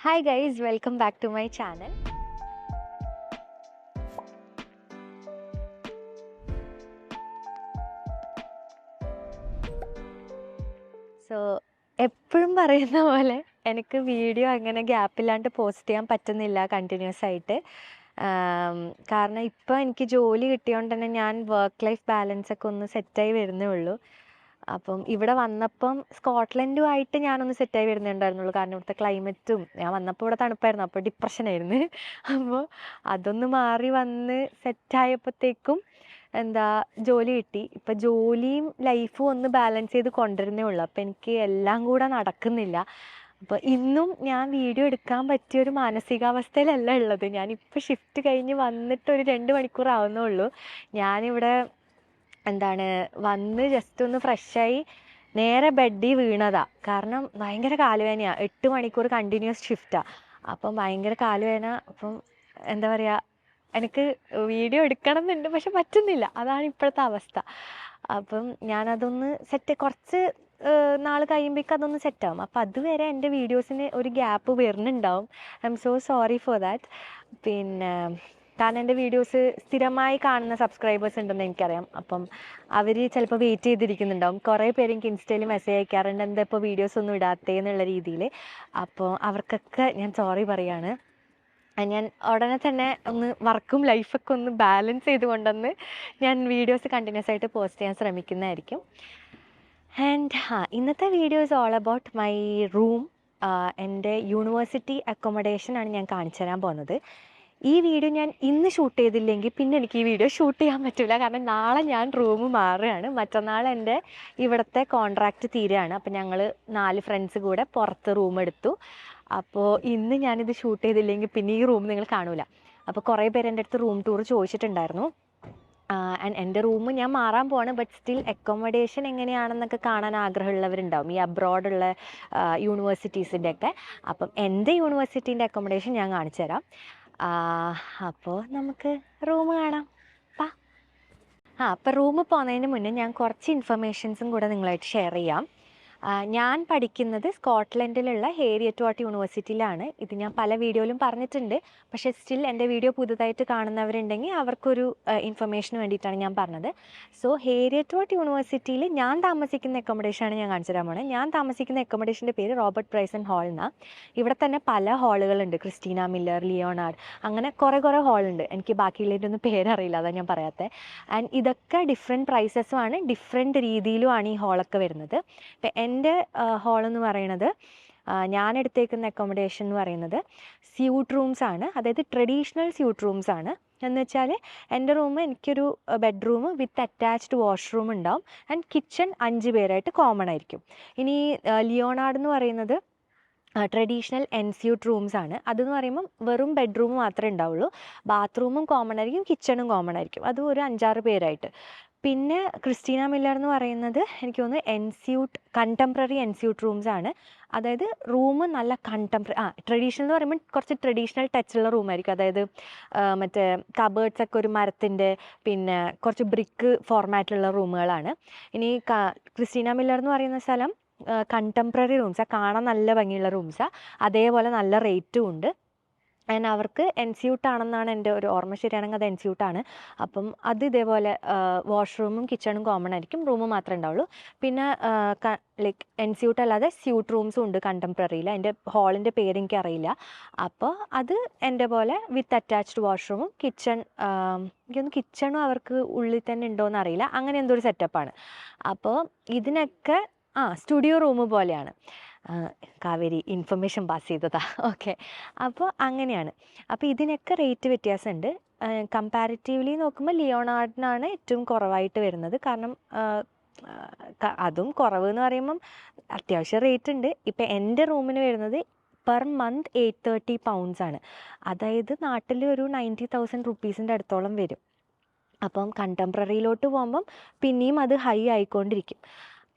Hi guys, welcome back to my channel. So എപ്പോഴും പറയുന്ന പോലെ എനിക്ക് വീഡിയോ അങ്ങനെ ഗ്യാപ്പില്ലാണ്ട് പോസ്റ്റ് ചെയ്യാൻ പറ്റുന്നില്ല കണ്ടിന്യൂസ് ആയിട്ട്. കാരണം ഇപ്പോൾ എനിക്ക് ജോലി കിട്ടിയോണ്ട് തന്നെ ഞാൻ വർക്ക് ലൈഫ് ബാലൻസ് ഒക്കെ ഒന്ന് സെറ്റായി വരുന്നേ ഉള്ളൂ. അപ്പം ഇവിടെ വന്നപ്പം സ്കോട്ട്ലൻഡുമായിട്ട് ഞാനൊന്ന് സെറ്റായി വരുന്നുണ്ടായിരുന്നുള്ളൂ. കാരണം ഇവിടുത്തെ ക്ലൈമറ്റും ഞാൻ വന്നപ്പോൾ ഇവിടെ തണുപ്പായിരുന്നു, അപ്പോൾ ഡിപ്രഷനായിരുന്നു. അപ്പോൾ അതൊന്ന് മാറി വന്ന് സെറ്റായപ്പോഴത്തേക്കും ജോലി കിട്ടി. ഇപ്പം ജോലിയും ലൈഫും ഒന്ന് ബാലൻസ് ചെയ്ത് കൊണ്ടുവരുന്നേ ഉള്ളൂ. അപ്പം എനിക്ക് എല്ലാം കൂടെ നടക്കുന്നില്ല. അപ്പോൾ ഇന്നും ഞാൻ വീഡിയോ എടുക്കാൻ പറ്റിയൊരു മാനസികാവസ്ഥയിലല്ല ഉള്ളത്. ഞാനിപ്പോൾ ഷിഫ്റ്റ് കഴിഞ്ഞ് വന്നിട്ട് ഒരു 2 മണിക്കൂർ ആവുന്നേ ഉള്ളൂ. ഞാനിവിടെ വന്ന് ജസ്റ്റ് ഒന്ന് ഫ്രഷായി നേരെ ബെഡിൽ വീണതാ. കാരണം ഭയങ്കര കാലുവേദനയാണ്. 8 മണിക്കൂർ കണ്ടിന്യൂസ് ഷിഫ്റ്റാണ്. അപ്പം ഭയങ്കര കാലുവേദന. അപ്പം എന്താ പറയുക, എനിക്ക് വീഡിയോ എടുക്കണം എന്നുണ്ട്, പക്ഷെ പറ്റുന്നില്ല. അതാണ് ഇപ്പോഴത്തെ അവസ്ഥ. അപ്പം ഞാനതൊന്ന് കുറച്ച് നാൾ കഴിയുമ്പോഴേക്കും അതൊന്ന് സെറ്റാവും. അപ്പം അതുവരെ എൻ്റെ വീഡിയോസിന് ഒരു ഗ്യാപ്പ് വരുന്നുണ്ടാവും. I'm so sorry for that. പിന്നെ കാരണം എൻ്റെ വീഡിയോസ് സ്ഥിരമായി കാണുന്ന സബ്സ്ക്രൈബേഴ്സ് ഉണ്ടെന്ന് എനിക്കറിയാം. അപ്പം അവർ ചിലപ്പോൾ വെയിറ്റ് ചെയ്തിരിക്കുന്നുണ്ടാവും. കുറേ പേര് എനിക്ക് ഇൻസ്റ്റയിൽ മെസ്സേജ് അയക്കാറുണ്ട്, എന്താ ഇപ്പോൾ വീഡിയോസ് ഒന്നും ഇടാത്തേ എന്നുള്ള രീതിയിൽ. അപ്പോൾ അവർക്കൊക്കെ ഞാൻ സോറി പറയാണ്. ഞാൻ ഉടനെ തന്നെ ഒന്ന് വർക്കും ലൈഫൊക്കെ ഒന്ന് ബാലൻസ് ചെയ്തുകൊണ്ടൊന്ന് ഞാൻ വീഡിയോസ് കണ്ടിന്യൂസ് ആയിട്ട് പോസ്റ്റ് ചെയ്യാൻ ശ്രമിക്കുന്നതായിരിക്കും. ആൻഡ് ഇന്നത്തെ video is all about my room. എൻ്റെ യൂണിവേഴ്സിറ്റി അക്കോമഡേഷനാണ് ഞാൻ കാണിച്ചു തരാൻ പോകുന്നത്. ഈ വീഡിയോ ഞാൻ ഇന്ന് ഷൂട്ട് ചെയ്തില്ലെങ്കിൽ പിന്നെ എനിക്ക് ഈ വീഡിയോ ഷൂട്ട് ചെയ്യാൻ പറ്റില്ല. കാരണം നാളെ ഞാൻ റൂം മാറുകയാണ്. മറ്റന്നാൾ എൻ്റെ ഇവിടുത്തെ കോൺട്രാക്റ്റ് തീരുകയാണ്. അപ്പോൾ ഞങ്ങൾ 4 ഫ്രണ്ട്സ് കൂടെ പുറത്ത് റൂം എടുത്തു. അപ്പോൾ ഇന്ന് ഞാനിത് ഷൂട്ട് ചെയ്തില്ലെങ്കിൽ പിന്നെ ഈ റൂം നിങ്ങൾ കാണൂല. അപ്പോൾ കുറേ പേര് എൻ്റെ അടുത്ത് റൂം ടൂർ ചോദിച്ചിട്ടുണ്ടായിരുന്നു. ആൻഡ് എൻ്റെ റൂം ഞാൻ മാറാൻ പോവാണ്. ബട്ട് സ്റ്റിൽ അക്കോമഡേഷൻ എങ്ങനെയാണെന്നൊക്കെ കാണാൻ ആഗ്രഹമുള്ളവരുണ്ടാവും, ഈ അബ്രോഡുള്ള യൂണിവേഴ്സിറ്റീസിൻ്റെ ഒക്കെ. അപ്പം എൻ്റെ യൂണിവേഴ്സിറ്റീൻ്റെ അക്കോമഡേഷൻ ഞാൻ കാണിച്ചു തരാം. അപ്പോൾ നമുക്ക് റൂം കാണാം. അപ്പോൾ റൂമിൽ പോകുന്നതിന് മുന്നേ ഞാൻ കുറച്ച് ഇൻഫർമേഷൻസും കൂടെ നിങ്ങളായിട്ട് ഷെയർ ചെയ്യാം. ഞാൻ പഠിക്കുന്നത് സ്കോട്ട്ലൻഡിലുള്ള ഹേരിയറ്റ് വാട്ട് യൂണിവേഴ്സിറ്റിയിലാണ്. ഇത് ഞാൻ പല വീഡിയോയിലും പറഞ്ഞിട്ടുണ്ട്. പക്ഷേ സ്റ്റിൽ എൻ്റെ വീഡിയോ പുതുതായിട്ട് കാണുന്നവരുണ്ടെങ്കിൽ അവർക്കൊരു ഇൻഫർമേഷന് വേണ്ടിയിട്ടാണ് ഞാൻ പറഞ്ഞത്. സോ ഹേരിയറ്റ് വാട്ട് യൂണിവേഴ്സിറ്റിയിൽ ഞാൻ താമസിക്കുന്ന അക്കോമഡേഷനാണ് ഞാൻ കാണിച്ചു തരാൻ പോകുന്നത്. ഞാൻ താമസിക്കുന്ന അക്കോമഡേഷൻ്റെ പേര് റോബർട്ട് ബ്രൈസൺ ഹാൾ എന്നാണ്. ഇവിടെ തന്നെ പല ഹാളുകളുണ്ട്. ക്രിസ്റ്റീന മില്ലർ, ലിയോണാർഡ്, അങ്ങനെ കുറേ ഹാളുണ്ട്. എനിക്ക് ബാക്കിയുള്ളതിൻ്റെയൊന്നും പേരറിയില്ല, അതാണ് ഞാൻ പറയാത്തത്. ആൻഡ് ഇതൊക്കെ ഡിഫറെൻറ്റ് പ്രൈസസുമാണ്, ഡിഫറെൻറ്റ് രീതിയിലുമാണ് ഈ ഹാളൊക്കെ വരുന്നത്. ഇപ്പം എൻ്റെ ഹാളെന്ന് പറയുന്നത്, ഞാൻ എടുത്തേക്കുന്ന അക്കോമഡേഷൻ എന്ന് പറയുന്നത് സ്യൂട്ട് റൂംസ് ആണ്. അതായത് ട്രഡീഷണൽ സ്യൂട്ട് റൂംസ് ആണ്. എന്ന് വെച്ചാൽ എൻ്റെ റൂം, എനിക്കൊരു ബെഡ്റൂം വിത്ത് അറ്റാച്ച്ഡ് വാഷ്റൂം ഉണ്ടാവും. ആൻഡ് കിച്ചൺ 5 പേരായിട്ട് കോമൺ ആയിരിക്കും. ഇനി ലിയോണാർഡ് എന്ന് പറയുന്നത് ട്രഡീഷണൽ എൻസ്യൂട്ട് റൂംസ് ആണ്. അതെന്ന് പറയുമ്പം വെറും ബെഡ്റൂം മാത്രമേ ഉണ്ടാവുള്ളൂ. ബാത്റൂമും കോമൺ ആയിരിക്കും, കിച്ചണും കോമൺ ആയിരിക്കും. അതും ഒരു 5-6 പേരായിട്ട്. പിന്നെ ക്രിസ്റ്റീന മില്ലർ എന്ന് പറയുന്നത് എനിക്ക് തോന്നുന്നു കണ്ടംപററി എൻസ്യൂട്ട് റൂംസ് ആണ്. അതായത് റൂം നല്ല ട്രഡീഷണൽ എന്ന് പറയുമ്പോൾ കുറച്ച് ട്രഡീഷണൽ ടച്ചുള്ള റൂമായിരിക്കും. അതായത് മറ്റേ കബേർഡ്സ് ഒക്കെ ഒരു മരത്തിൻ്റെ, പിന്നെ കുറച്ച് ബ്രിക്ക് ഫോർമാറ്റിലുള്ള റൂമുകളാണ്. ഇനി ക്രിസ്റ്റീന മില്ലർ എന്ന് പറയുന്ന സ്ഥലം കണ്ടംപററി റൂംസാണ്. കാണാൻ നല്ല ഭംഗിയുള്ള റൂംസാണ്. അതേപോലെ നല്ല റേറ്റും ഉണ്ട്. ആൻഡ് അവർക്ക് എൻസ്യൂട്ട് ആണെന്നാണ് എൻ്റെ ഒരു ഓർമ്മ ശരിയാണെങ്കിൽ അത് എൻസ്യൂട്ടാണ്. അപ്പം അത് ഇതേപോലെ വാഷ്റൂമും കിച്ചണും കോമൺ ആയിരിക്കും, റൂമും മാത്രമേ ഉണ്ടാവുള്ളൂ. പിന്നെ ലൈക്ക് എൻസ്യൂട്ട് അല്ലാതെ സ്യൂട്ട് റൂംസും ഉണ്ട് കണ്ടംപററിയിൽ. അതിൻ്റെ ഹാളിൻ്റെ പേര് എനിക്കറിയില്ല. അപ്പോൾ അത് എൻ്റെ പോലെ വിത്ത് അറ്റാച്ച്ഡ് വാഷ്റൂമും എനിക്കൊന്ന് കിച്ചണും അവർക്ക് ഉള്ളിൽ തന്നെ ഉണ്ടോയെന്ന് അറിയില്ല. അങ്ങനെ എന്തോ ഒരു സെറ്റപ്പാണ്. അപ്പോൾ ഇതിനൊക്കെ സ്റ്റുഡിയോ റൂം പോലെയാണ്. കാവേരി ഇൻഫർമേഷൻ പാസ് ചെയ്തതാ. ഓക്കെ, അപ്പോൾ അങ്ങനെയാണ്. അപ്പോൾ ഇതിനൊക്കെ റേറ്റ് വ്യത്യാസമുണ്ട്. കമ്പാരിറ്റീവ്ലി നോക്കുമ്പോൾ ലിയോണാർഡിനാണ് ഏറ്റവും കുറവായിട്ട് വരുന്നത്. കാരണം അതും കുറവ് എന്ന് പറയുമ്പം അത്യാവശ്യം റേറ്റ് ഉണ്ട്. ഇപ്പം എൻ്റെ റൂമിന് വരുന്നത് പെർ മന്ത് 830 pounds ആണ്. അതായത് നാട്ടിൽ ഒരു 90,000 rupees അടുത്തോളം വരും. അപ്പം കണ്ടംപററിയിലോട്ട് പോകുമ്പം പിന്നെയും അത് ഹൈ ആയിക്കൊണ്ടിരിക്കും.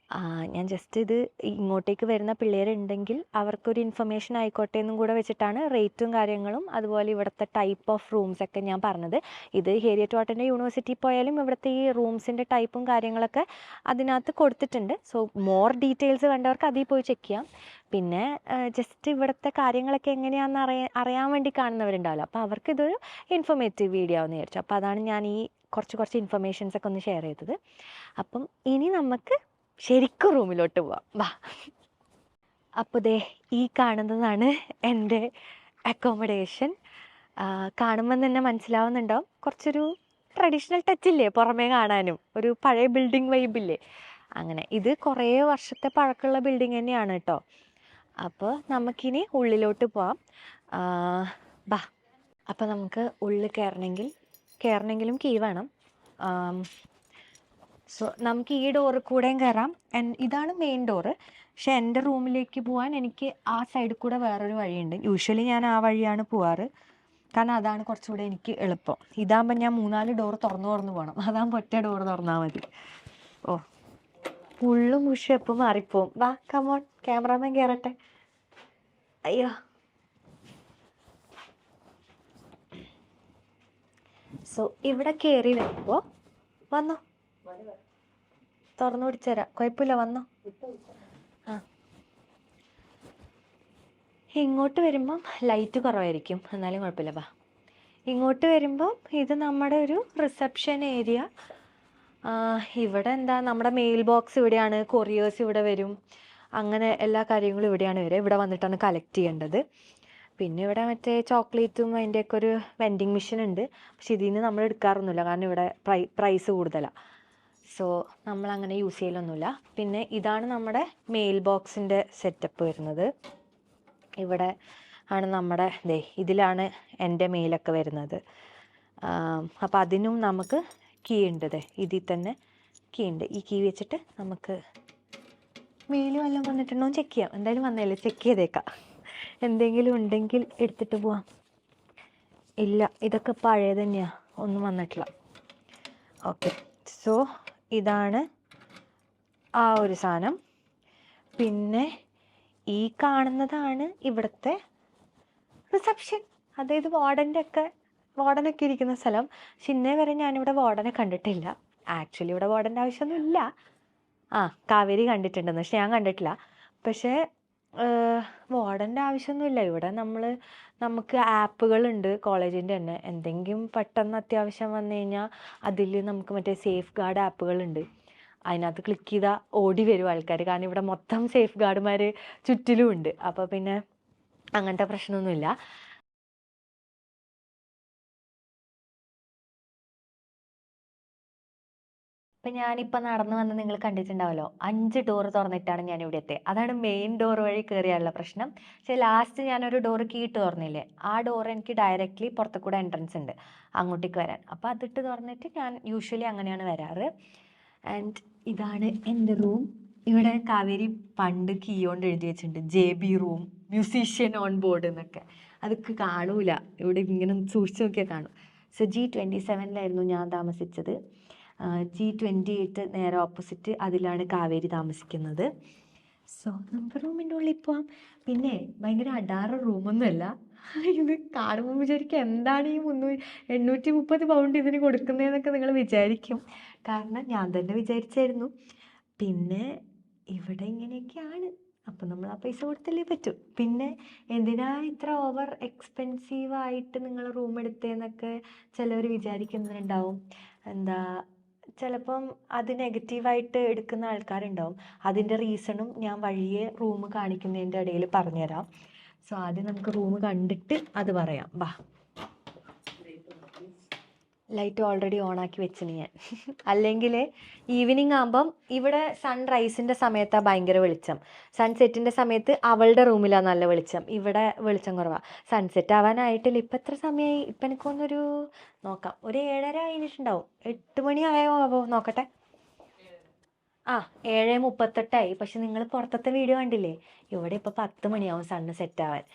ഞാൻ ജസ്റ്റ് ഇത് ഇങ്ങോട്ടേക്ക് വരുന്ന പിള്ളേരുണ്ടെങ്കിൽ അവർക്കൊരു ഇൻഫർമേഷൻ ആയിക്കോട്ടെ എന്നും കൂടെ വെച്ചിട്ടാണ് റേറ്റും കാര്യങ്ങളും അതുപോലെ ഇവിടുത്തെ ടൈപ്പ് ഓഫ് റൂംസ് ഒക്കെ ഞാൻ പറഞ്ഞത്. ഇത് ഹേരിയറ്റ് വാട്ടൻ്റെ യൂണിവേഴ്സിറ്റി പോയാലും ഇവിടുത്തെ ഈ റൂംസിൻ്റെ ടൈപ്പും കാര്യങ്ങളൊക്കെ അതിനകത്ത് കൊടുത്തിട്ടുണ്ട്. സോ മോർ ഡീറ്റെയിൽസ് വേണ്ടവർക്ക് അതിൽ പോയി ചെക്ക് ചെയ്യാം. പിന്നെ ജസ്റ്റ് ഇവിടുത്തെ കാര്യങ്ങളൊക്കെ എങ്ങനെയാണെന്ന് അറിയാൻ വേണ്ടി കാണുന്നവരുണ്ടാവില്ല, അപ്പോൾ അവർക്ക് ഇതൊരു ഇൻഫോർമേറ്റീവ് വീഡിയോ ആണെന്ന് വിചാരിച്ചു. അപ്പോൾ അതാണ് ഞാൻ ഈ കുറച്ച് ഇൻഫർമേഷൻസ് ഒക്കെ ഒന്ന് ഷെയർ ചെയ്തത്. അപ്പം ഇനി നമുക്ക് ശരിക്കും റൂമിലോട്ട് പോവാം, വാ. അപ്പോൾ ദേ ഈ കാണുന്നതാണ് എൻ്റെ അക്കോമഡേഷൻ. കാണുമ്പം തന്നെ മനസ്സിലാവുന്നുണ്ടാവും, കുറച്ചൊരു ട്രഡീഷണൽ ടച്ചില്ലേ പുറമേ കാണാനും, ഒരു പഴയ ബിൽഡിംഗ് വൈബില്ലേ അങ്ങനെ. ഇത് കുറേ വർഷത്തെ പഴക്കമുള്ള ബിൽഡിംഗ് തന്നെയാണ് കേട്ടോ. അപ്പോൾ നമുക്കിനി ഉള്ളിലോട്ട് പോവാം, ബാ. അപ്പോൾ നമുക്ക് ഉള്ളിൽ കയറണമെങ്കിലും കീ വേണം. സോ നമുക്ക് ഈ ഡോറ് കൂടെയും കയറാം. ഇതാണ് മെയിൻ ഡോറ്. പക്ഷെ എൻ്റെ റൂമിലേക്ക് പോകാൻ എനിക്ക് ആ സൈഡിൽ കൂടെ വേറൊരു വഴിയുണ്ട്. യൂഷ്വലി ഞാൻ ആ വഴിയാണ് പോവാറ്, കാരണം അതാണ് കുറച്ചുകൂടെ എനിക്ക് എളുപ്പം. ഇതാകുമ്പോൾ ഞാൻ 3-4 ഡോറ് തുറന്നു പോകണം, അതാകുമ്പോൾ ഒറ്റ ഡോറ് തുറന്നാൽ മതി. ഓ, ഉള്ളും മുഷും എപ്പോൾ മാറിപ്പോവും. വാ, കമോൺ, ക്യാമറാമാൻ കയറട്ടെ. അയ്യോ. സോ ഇവിടെ കയറി വരുമ്പോൾ വന്നോ, തുറന്നു പിടിച്ചുതരാം, കുഴപ്പമില്ല, വന്നോ. ആ, ഇങ്ങോട്ട് വരുമ്പം ലൈറ്റ് കുറവായിരിക്കും, എന്നാലും കുഴപ്പമില്ല, വാ. ഇങ്ങോട്ട് വരുമ്പം ഇത് നമ്മുടെ ഒരു റിസപ്ഷൻ ഏരിയ. ഇവിടെ എന്താ, നമ്മുടെ മെയിൽ ബോക്സ് ഇവിടെയാണ്, കൊറിയേഴ്സ് ഇവിടെ വരും, അങ്ങനെ എല്ലാ കാര്യങ്ങളും ഇവിടെയാണ് വരിക. ഇവിടെ വന്നിട്ടാണ് കളക്ട് ചെയ്യേണ്ടത്. പിന്നെ ഇവിടെ മറ്റേ ചോക്ലേറ്റും അതിൻ്റെയൊക്കെ ഒരു വെൻഡിങ് മെഷീൻ ഉണ്ട്. പക്ഷെ ഇതിൽ നിന്ന് നമ്മൾ എടുക്കാറൊന്നുമില്ല, കാരണം ഇവിടെ പ്രൈസ് കൂടുതലാണ്. സോ നമ്മളങ്ങനെ യൂസ് ചെയ്യലൊന്നുമില്ല. പിന്നെ ഇതാണ് നമ്മുടെ മെയിൽ ബോക്സിൻ്റെ സെറ്റപ്പ് വരുന്നത്. ഇവിടെ ആണ് നമ്മുടെ ഇതിലാണ് എൻ്റെ മെയിലൊക്കെ വരുന്നത്. അപ്പോൾ അതിനും നമുക്ക് കീ ഉണ്ട്, ഇതിൽ തന്നെ കീ ഉണ്ട്. ഈ കീ വെച്ചിട്ട് നമുക്ക് മെയിൽ വല്ലതും വന്നിട്ടുണ്ടോ ചെക്ക് ചെയ്യാം. എന്തായാലും വന്നല്ലേ, ചെക്ക് ചെയ്തേക്കാം. എന്തെങ്കിലും ഉണ്ടെങ്കിൽ എടുത്തിട്ട് പോവാം. ഇല്ല, ഇതൊക്കെ പഴയ തന്നെയാണ്, ഒന്നും വന്നിട്ടില്ല. ഓക്കെ, സോ ഇതാണ് ആ ഒരു സാധനം. പിന്നെ ഈ കാണുന്നതാണ് ഇവിടുത്തെ റിസപ്ഷൻ, അതായത് വാർഡനൊക്കെ ഇരിക്കുന്ന സ്ഥലം. പക്ഷെ ഇന്നേ വരെ ഞാനിവിടെ വാർഡനെ കണ്ടിട്ടില്ല. ആക്ച്വലി ഇവിടെ വാർഡൻ്റെ ആവശ്യമൊന്നുമില്ല. കാവേരി കണ്ടിട്ടുണ്ടെന്ന്, പക്ഷെ ഞാൻ കണ്ടിട്ടില്ല. പക്ഷേ വാർഡൻ്റെ ആവശ്യമൊന്നുമില്ല. ഇവിടെ നമുക്ക് ആപ്പുകളുണ്ട് കോളേജിൻ്റെ തന്നെ. എന്തെങ്കിലും പെട്ടെന്ന് അത്യാവശ്യം വന്നു കഴിഞ്ഞാൽ അതിൽ നമുക്ക് മറ്റേ സേഫ് ഗാർഡ് ആപ്പുകളുണ്ട്. അതിനകത്ത് ക്ലിക്ക് ചെയ്താൽ ഓടി വരും ആൾക്കാർ, കാരണം ഇവിടെ മൊത്തം സേഫ് ഗാർഡുമാർ ചുറ്റിലും ഉണ്ട്. അപ്പോൾ പിന്നെ അങ്ങനത്തെ പ്രശ്നമൊന്നുമില്ല. ഇപ്പം ഞാനിപ്പോൾ നടന്നു വന്ന് നിങ്ങൾ കണ്ടിട്ടുണ്ടാവല്ലോ, 5 ഡോറ് തുറന്നിട്ടാണ് ഞാൻ ഇവിടെ എത്തിയത്. അതാണ് മെയിൻ ഡോർ വഴി കയറിയാലുള്ള പ്രശ്നം. പക്ഷേ ലാസ്റ്റ് ഞാനൊരു ഡോറ് കീട്ട് തുറന്നില്ലേ, ആ ഡോർ എനിക്ക് ഡയറക്റ്റ്ലി പുറത്തു കൂടെ എൻട്രൻസ് ഉണ്ട് അങ്ങോട്ടേക്ക് വരാൻ. അപ്പോൾ അതിട്ട് തുറന്നിട്ട് ഞാൻ യൂഷ്വലി അങ്ങനെയാണ് വരാറ്. ആൻഡ് ഇതാണ് എൻ്റെ റൂം. ഇവിടെ കാവേരി പണ്ട് കീ കൊണ്ട് എഴുതി വെച്ചിട്ടുണ്ട്, JB room, musician on board എന്നൊക്കെ. അതൊക്കെ കാണൂല, ഇവിടെ ഇങ്ങനെ സൂക്ഷിച്ച് നോക്കിയാൽ കാണും. സോ G27 ഞാൻ താമസിച്ചത്. G28 നേരെ ഓപ്പോസിറ്റ്, അതിലാണ് കാവേരി താമസിക്കുന്നത്. സോ നമുക്ക് റൂമിൻ്റെ ഉള്ളിൽ പോവാം. പിന്നെ ഭയങ്കര അടാറ് റൂമൊന്നുമല്ല. ഇത് കാണുമ്പോൾ വിചാരിക്കും എന്താണ് ഈ 830 പൗണ്ട് ഇതിന് കൊടുക്കുന്നതെന്നൊക്കെ നിങ്ങൾ വിചാരിക്കും. കാരണം ഞാൻ തന്നെ വിചാരിച്ചായിരുന്നു. പിന്നെ ഇവിടെ ഇങ്ങനെയൊക്കെയാണ്, അപ്പം നമ്മൾ ആ പൈസ കൊടുത്തല്ലേ പറ്റൂ. പിന്നെ എന്തിനാ ഇത്ര ഓവർ എക്സ്പെൻസീവായിട്ട് നിങ്ങൾ റൂം എടുത്തതെന്നൊക്കെ ചിലവർ വിചാരിക്കുന്നുണ്ടാവും. എന്താ, ചിലപ്പം അത് നെഗറ്റീവായിട്ട് എടുക്കുന്ന ആൾക്കാരുണ്ടാവും. അതിൻ്റെ റീസണും ഞാൻ വഴിയെ റൂം കാണിക്കുന്നതിൻ്റെ ഇടയിൽ പറഞ്ഞുതരാം. സോ ആദ്യം നമുക്ക് റൂം കണ്ടിട്ട് അത് പറയാം, വാ. ലൈറ്റ് ഓൾറെഡി ഓണാക്കി വെച്ചിന് ഞാൻ. അല്ലെങ്കിൽ ഈവനിങ് ആകുമ്പം ഇവിടെ സൺറൈസിൻ്റെ സമയത്താണ് ഭയങ്കര വെളിച്ചം, സൺസെറ്റിൻ്റെ സമയത്ത് അവളുടെ റൂമിലാണ് നല്ല വെളിച്ചം, ഇവിടെ വെളിച്ചം കുറവാണ്. സൺസെറ്റ് ആവാനായിട്ടില്ല. ഇപ്പം എത്ര സമയമായി? ഇപ്പം എനിക്കൊന്നൊരു നോക്കാം, ഒരു 7:30 കഴിഞ്ഞിട്ടുണ്ടാവും. 8 മണി ആവോ നോക്കട്ടെ. 7:38. പക്ഷെ നിങ്ങൾ പുറത്തത്തെ വീഡിയോ കണ്ടില്ലേ, ഇവിടെ ഇപ്പോൾ 10 മണിയാവും സണ്ണ് സെറ്റ് ആവാൻ.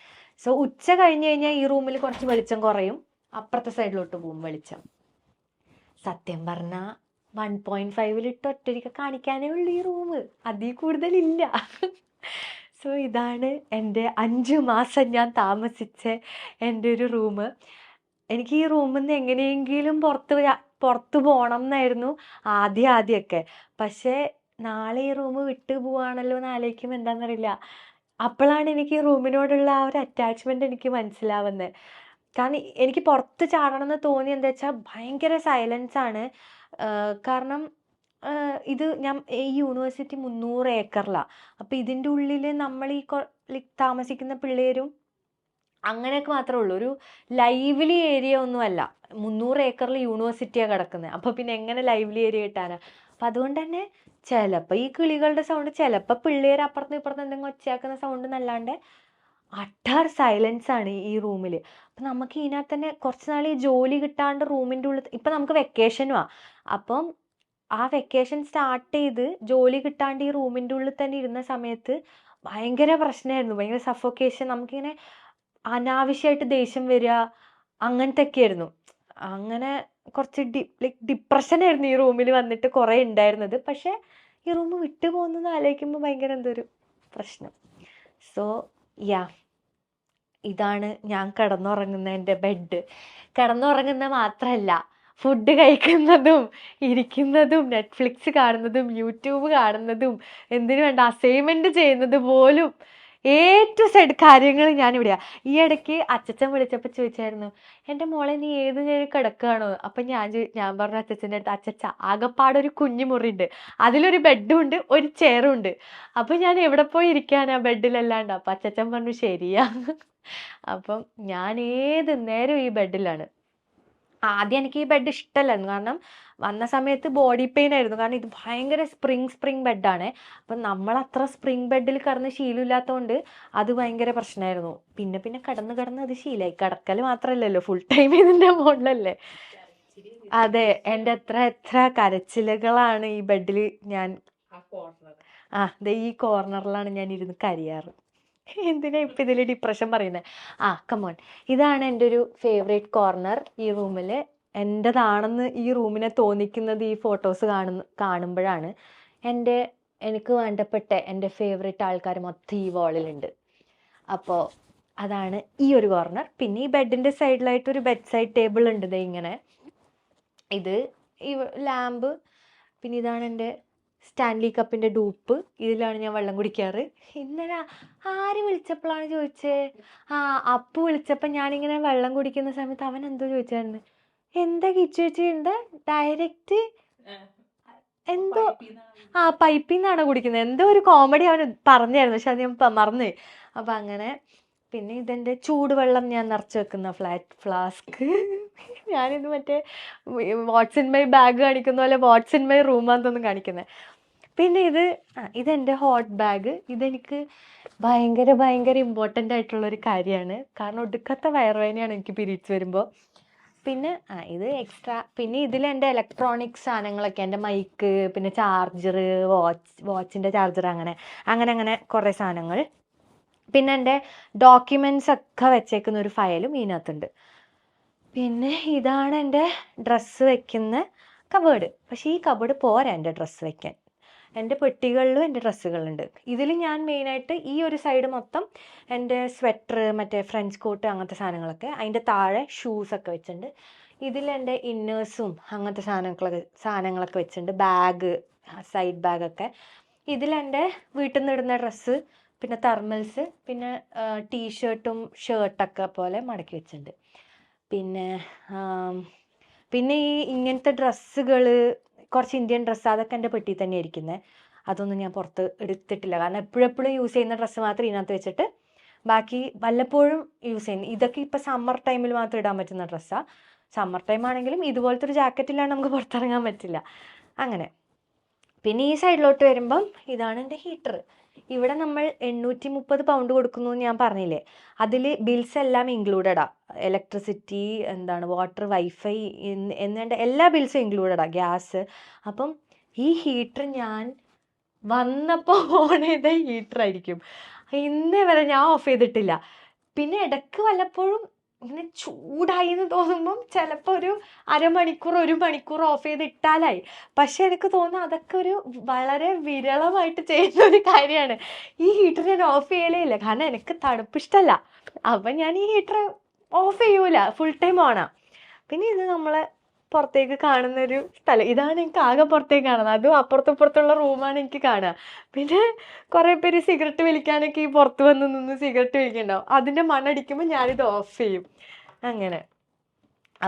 സോ ഉച്ച കഴിഞ്ഞ് കഴിഞ്ഞാൽ ഈ റൂമിൽ കുറച്ച് വെളിച്ചം കുറയും, അപ്പുറത്തെ സൈഡിലോട്ട് പോകും വെളിച്ചം. സത്യം പറഞ്ഞാൽ 1.5 ഒറ്റൊരിക്ക കാണിക്കാനേ ഉള്ളൂ ഈ റൂം, അതിൽ കൂടുതലില്ല. സോ ഇതാണ് എൻ്റെ 5 മാസം ഞാൻ താമസിച്ച എൻ്റെ ഒരു റൂം. എനിക്ക് ഈ റൂമിൽ നിന്ന് എങ്ങനെയെങ്കിലും പുറത്ത് പോകണം എന്നായിരുന്നു ആദ്യമൊക്കെ. പക്ഷേ നാളെ ഈ റൂം വിട്ടു പോവാണല്ലോ എന്ന് ആലോചിക്കുമ്പോൾ എന്താണെന്നറിയില്ല, അപ്പോഴാണ് എനിക്ക് ഈ റൂമിനോടുള്ള ആ ഒരു അറ്റാച്ച്മെൻറ്റ് എനിക്ക് മനസ്സിലാവുന്നത്. കാരണം എനിക്ക് പുറത്ത് ചാടണം എന്ന് തോന്നി എന്താ വെച്ചാൽ ഭയങ്കര സൈലൻസ് ആണ്. കാരണം ഇത് ഈ യൂണിവേഴ്സിറ്റി 300 ഏക്കറിലാണ്. അപ്പോൾ ഇതിൻ്റെ ഉള്ളിൽ നമ്മൾ ഈ താമസിക്കുന്ന പിള്ളേരും അങ്ങനെയൊക്കെ മാത്രമേ ഉള്ളൂ. ഒരു ലൈവ്ലി ഏരിയ ഒന്നുമല്ല. 300 ഏക്കറിൽ യൂണിവേഴ്സിറ്റിയാണ് കിടക്കുന്നത്. അപ്പോൾ പിന്നെ എങ്ങനെ ലൈവ്ലി ഏരിയ കിട്ടാനാണ്? അപ്പം അതുകൊണ്ട് തന്നെ ചിലപ്പോൾ ഈ കിളികളുടെ സൗണ്ട്, ചിലപ്പോൾ പിള്ളേർ അപ്പുറത്തും ഇപ്പുറത്തും എന്തെങ്കിലും ഒച്ചയാക്കുന്ന സൗണ്ട് എന്നല്ലാണ്ട് അട്ടാർ സൈലൻസ് ആണ് ഈ റൂമിൽ. അപ്പം നമുക്ക് ഇതിനകത്ത് തന്നെ കുറച്ച് നാൾ ഈ ജോലി കിട്ടാണ്ട് റൂമിൻ്റെ ഉള്ളിൽ, ഇപ്പം നമുക്ക് വെക്കേഷനുമാണ്. അപ്പം ആ വെക്കേഷൻ സ്റ്റാർട്ട് ചെയ്ത് ജോലി കിട്ടാണ്ട് ഈ റൂമിൻ്റെ ഉള്ളിൽ തന്നെ ഇരുന്ന സമയത്ത് ഭയങ്കര പ്രശ്നമായിരുന്നു, ഭയങ്കര സഫോക്കേഷൻ. നമുക്കിങ്ങനെ അനാവശ്യമായിട്ട് ദേഷ്യം വരിക, അങ്ങനത്തെ ഒക്കെ ആയിരുന്നു. അങ്ങനെ കുറച്ച് ഡിപ്രഷനായിരുന്നു ഈ റൂമിൽ വന്നിട്ട് കുറേ ഉണ്ടായിരുന്നത്. പക്ഷേ ഈ റൂം വിട്ടു പോകുന്നത് ആലോചിക്കുമ്പോൾ ഭയങ്കര എന്തൊരു പ്രശ്നം. സോ ഇതാണ് ഞാൻ കിടന്നുറങ്ങുന്ന എൻ്റെ ബെഡ്. കിടന്നുറങ്ങുന്ന മാത്രമല്ല, ഫുഡ് കഴിക്കുന്നതും ഇരിക്കുന്നതും നെറ്റ്ഫ്ലിക്സ് കാണുന്നതും യൂട്യൂബ് കാണുന്നതും എന്തിനു വേണ്ട അസൈൻമെൻറ്റ് ചെയ്യുന്നത് പോലും ടു സെഡ് കാര്യങ്ങൾ ഞാനിവിടെയാണ്. ഈ ഇടയ്ക്ക് അച്ചച്ചൻ വിളിച്ചപ്പോൾ ചോദിച്ചായിരുന്നു, എൻ്റെ മോളെ നീ ഏത് നേരം കിടക്കുകയാണോ? അപ്പം ഞാൻ പറഞ്ഞു അച്ചച്ചൻ്റെ അടുത്ത്, അച്ചച്ച ആകെപ്പാടൊരു കുഞ്ഞു മുറിയുണ്ട്, അതിലൊരു ബെഡും ഉണ്ട്, ഒരു ചെയറും ഉണ്ട്. അപ്പം ഞാൻ എവിടെ പോയി ഇരിക്കാനാ ബെഡിലല്ലാണ്ട്? അപ്പം അച്ചച്ചൻ പറഞ്ഞു ശരിയാ. അപ്പം ഞാൻ ഏത് നേരം ഈ ബെഡിലാണ്. ആദ്യം എനിക്ക് ഈ ബെഡ് ഇഷ്ടമല്ലായിരുന്നു, കാരണം വന്ന സമയത്ത് ബോഡി പെയിൻ ആയിരുന്നു. കാരണം ഇത് ഭയങ്കര സ്പ്രിങ് ബെഡാണ്. അപ്പം നമ്മളത്ര സ്പ്രിങ് ബെഡിൽ കിടന്ന് ശീലമില്ലാത്തതുകൊണ്ട് അത് ഭയങ്കര പ്രശ്നമായിരുന്നു. പിന്നെ കിടന്ന് അത് ശീലമായി. കിടക്കൽ മാത്രമല്ലല്ലോ, ഫുൾ ടൈം ഇതിൻ്റെ മുകളിലല്ലേ. അതെ, എൻ്റെ എത്ര കരച്ചിലുകളാണ് ഈ ബെഡിൽ. ഞാൻ ഈ കോർണറിലാണ് ഞാൻ ഇരുന്ന് കരയാറ്. എന്തിനാ ഇപ്പം ഇതിൽ ഡിപ്രഷൻ പറയുന്നത്? കമോൺ. ഇതാണ് എൻ്റെ ഒരു ഫേവറേറ്റ് കോർണർ ഈ റൂമിൽ. എൻ്റെതാണെന്ന് ഈ റൂമിനെ തോന്നിക്കുന്നത് ഈ ഫോട്ടോസ് കാണുമ്പോഴാണ്. എനിക്ക് വേണ്ടപ്പെട്ട എൻ്റെ ഫേവറേറ്റ് ആൾക്കാർ മൊത്തം ഈ വാളിലുണ്ട്. അപ്പോൾ അതാണ് ഈ ഒരു കോർണർ. പിന്നെ ഈ ബെഡിൻ്റെ സൈഡിലായിട്ടൊരു ബെഡ് സൈഡ് ടേബിൾ ഉണ്ട് ഇങ്ങനെ. ഇത് ഈ ലാമ്പ്. പിന്നെ ഇതാണ് എൻ്റെ സ്റ്റാൻലി കപ്പിൻ്റെ ഡൂപ്പ്. ഇതിലാണ് ഞാൻ വെള്ളം കുടിക്കാറ്. ഇന്നലെ ആര് വിളിച്ചപ്പോഴാണ് ചോദിച്ചേ? അപ്പു വിളിച്ചപ്പോൾ ഞാനിങ്ങനെ വെള്ളം കുടിക്കുന്ന സമയത്ത് അവൻ എന്തോ ചോദിച്ചായിരുന്നു. എന്താ കിച്ചു ചേച്ചി, എന്താ ഡയറക്റ്റ് എന്തോ പൈപ്പിൽ നിന്നാണോ കുടിക്കുന്നത്? എന്തോ ഒരു കോമഡി അവൻ പറഞ്ഞായിരുന്നു, പക്ഷെ അത് ഞാൻ മറന്നു. അപ്പം അങ്ങനെ. പിന്നെ ഇതെൻ്റെ ചൂടുവെള്ളം ഞാൻ നിറച്ച് വെക്കുന്ന ഫ്ലാസ്ക്. ഞാനിത് മറ്റേ വാട്ട്സ് ഇൻ മൈ ബാഗ് കാണിക്കുന്ന പോലെ വാട്ട്സ് ഇൻ മൈ റൂമാണെന്നൊന്നും കാണിക്കുന്നത്. പിന്നെ ഇതെൻ്റെ ഹോട്ട് ബാഗ്. ഇതെനിക്ക് ഭയങ്കര ഇമ്പോർട്ടൻ്റ് ആയിട്ടുള്ളൊരു കാര്യമാണ്. കാരണം ഒടുക്കത്തെ വയറുവേദനയാണ് എനിക്ക് പീരീഡ്സ് വരുമ്പോൾ. പിന്നെ ഇത് എക്സ്ട്രാ. പിന്നെ ഇതിലെൻ്റെ ഇലക്ട്രോണിക് സാധനങ്ങളൊക്കെ, എൻ്റെ മൈക്ക്, പിന്നെ ചാർജർ, വാച്ചിൻ്റെ ചാർജർ, അങ്ങനെ കുറേ സാധനങ്ങൾ. പിന്നെ എൻ്റെ ഡോക്യുമെൻറ്റ്സ് ഒക്കെ വെച്ചേക്കുന്ന ഒരു ഫയലും ഇതിനകത്തുണ്ട്. പിന്നെ ഇതാണ് എൻ്റെ ഡ്രസ്സ് വയ്ക്കുന്ന കബേർഡ്. പക്ഷേ ഈ കബേർഡ് പോരാ എൻ്റെ ഡ്രസ്സ് വയ്ക്കാൻ. എൻ്റെ പെട്ടികളിലും എൻ്റെ ഡ്രസ്സുകളുണ്ട്. ഇതിൽ ഞാൻ മെയിനായിട്ട് ഈ ഒരു സൈഡ് മൊത്തം എൻ്റെ സ്വെറ്റർ, മറ്റേ ഫ്രഞ്ച് കോട്ട്, അങ്ങനത്തെ സാധനങ്ങളൊക്കെ. അതിൻ്റെ താഴെ ഷൂസൊക്കെ വെച്ചിട്ടുണ്ട്. ഇതിലെൻ്റെ ഇന്നേഴ്സും അങ്ങനത്തെ സാധനങ്ങളൊക്കെ വെച്ചിട്ടുണ്ട്. ബാഗ്, സൈഡ് ബാഗൊക്കെ. ഇതിലെൻ്റെ വീട്ടിൽ നിന്ന് ഇടുന്ന ഡ്രസ്സ്, പിന്നെ തെർമൽസ്, പിന്നെ ടീഷർട്ടും ഷർട്ടൊക്കെ പോലെ മടക്കി വെച്ചിട്ടുണ്ട്. പിന്നെ ഈ ഇങ്ങനത്തെ ഡ്രസ്സുകൾ, കുറച്ച് ഇന്ത്യൻ ഡ്രസ്സ്, അതൊക്കെ എൻ്റെ പെട്ടിയിൽ തന്നെ ഇരിക്കുന്നത്. അതൊന്നും ഞാൻ പുറത്ത് എടുത്തിട്ടില്ല. കാരണം എപ്പോഴെപ്പോഴും യൂസ് ചെയ്യുന്ന ഡ്രസ്സ് മാത്രം ഇതിനകത്ത് വെച്ചിട്ട് ബാക്കി വല്ലപ്പോഴും യൂസ് ചെയ്യുന്നത്. ഇതൊക്കെ ഇപ്പോൾ സമ്മർ ടൈമിൽ മാത്രം ഇടാൻ പറ്റുന്ന ഡ്രസ്സാണ്. സമ്മർ ടൈം ആണെങ്കിലും ഇതുപോലത്തെ ഒരു ജാക്കറ്റിലാണ് നമുക്ക് പുറത്തിറങ്ങാൻ പറ്റില്ല. അങ്ങനെ. പിന്നെ ഈ സൈഡിലോട്ട് വരുമ്പം ഇതാണ് എൻ്റെ ഹീറ്റർ. ഇവിടെ നമ്മൾ 830 പൗണ്ട് കൊടുക്കുന്നു എന്ന് ഞാൻ പറഞ്ഞില്ലേ, അതിൽ ബിൽസ് എല്ലാം ഇൻക്ലൂഡഡാണ്. ഇലക്ട്രിസിറ്റി, വാട്ടർ, വൈഫൈ എന്നെ എല്ലാ ബിൽസും ഇൻക്ലൂഡഡാണ്, ഗ്യാസ്. അപ്പം ഈ ഹീറ്റർ ഞാൻ വന്നപ്പോൾ ഓൺ ചെയ്ത ഹീറ്ററായിരിക്കും. ഇന്നേ വരെ ഞാൻ ഓഫ് ചെയ്തിട്ടില്ല. പിന്നെ ഇടയ്ക്ക് വല്ലപ്പോഴും ഇങ്ങനെ ചൂടായി എന്ന് തോന്നുമ്പം ചിലപ്പോൾ ഒരു അരമണിക്കൂർ 1 മണിക്കൂർ ഓഫ് ചെയ്ത് ഇട്ടാലായി. പക്ഷെ എനിക്ക് തോന്നുന്നു അതൊക്കെ ഒരു വളരെ വിരളമായിട്ട് ചെയ്യുന്ന ഒരു കാര്യമാണ്. ഈ ഹീറ്റർ ഞാൻ ഓഫ് ചെയ്യലേ ഇല്ല, കാരണം എനിക്ക് തണുപ്പ് ഇഷ്ടമല്ല. അപ്പം ഞാൻ ഈ ഹീറ്റർ ഓഫ് ചെയ്യൂല, ഫുൾ ടൈം ഓണാ. പിന്നെ ഇത് നമ്മളെ പുറത്തേക്ക് കാണുന്നൊരു സ്ഥലം, ഇതാണ് എനിക്ക് ആകെ പുറത്തേക്ക് കാണുന്നത്. അതും അപ്പുറത്തുള്ള റൂമാണ് എനിക്ക് കാണുക. പിന്നെ കുറേ പേര് സിഗരറ്റ് വലിക്കാനൊക്കെ ഈ പുറത്ത് വന്ന് നിന്ന് സിഗരറ്റ് വലിക്കുന്നുണ്ടാവും. അതിൻ്റെ മണ്ണടിക്കുമ്പോൾ ഞാനിത് ഓഫ് ചെയ്യും. അങ്ങനെ.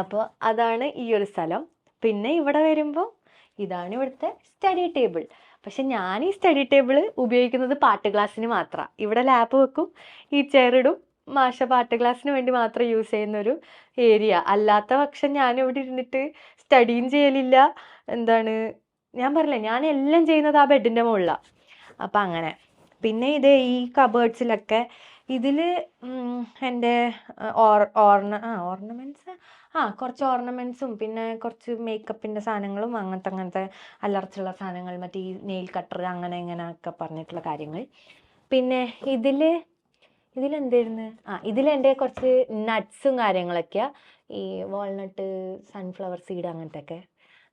അപ്പോൾ അതാണ് ഈ ഒരു സ്ഥലം. പിന്നെ ഇവിടെ വരുമ്പോൾ ഇതാണ് ഇവിടുത്തെ സ്റ്റഡി ടേബിൾ. പക്ഷെ ഞാൻ ഈ സ്റ്റഡി ടേബിൾ ഉപയോഗിക്കുന്നത് പാട്ട് ക്ലാസ്സിന് മാത്രമാണ്. ഇവിടെ ലാപ്പ് വെക്കും, ഈ ചെയറിടും, മാഷ പാട്ട് ക്ലാസ്സിന് വേണ്ടി മാത്രം യൂസ് ചെയ്യുന്നൊരു ഏരിയ. അല്ലാത്ത പക്ഷം ഞാനിവിടെ ഇരുന്നിട്ട് സ്റ്റഡിയും ചെയ്യലില്ല. എന്താണ് ഞാൻ പറഞ്ഞില്ലേ, ഞാൻ എല്ലാം ചെയ്യുന്നത് ആ ബെഡിൻ്റെ മുകളിലാണ്. അപ്പം അങ്ങനെ. പിന്നെ ഇത് ഈ കബേർഡ്സിലൊക്കെ ഇതിൽ എൻ്റെ ഓർണമെൻറ്റ്സ്, കുറച്ച് ഓർണമെൻറ്റ്സും പിന്നെ കുറച്ച് മേക്കപ്പിൻ്റെ സാധനങ്ങളും അങ്ങനത്തെ അല്ലറച്ചുള്ള സാധനങ്ങൾ, മറ്റേ ഈ നെയിൽ കട്ടർ അങ്ങനെ ഇങ്ങനെയൊക്കെ പറഞ്ഞിട്ടുള്ള കാര്യങ്ങൾ. പിന്നെ ഇതിലെന്തായിരുന്നു, ഇതിലെൻ്റെ കുറച്ച് നട്ട്സും കാര്യങ്ങളൊക്കെയാണ്, ഈ വാൾനട്ട്, സൺഫ്ലവർ സീഡ് അങ്ങനത്തെ ഒക്കെ.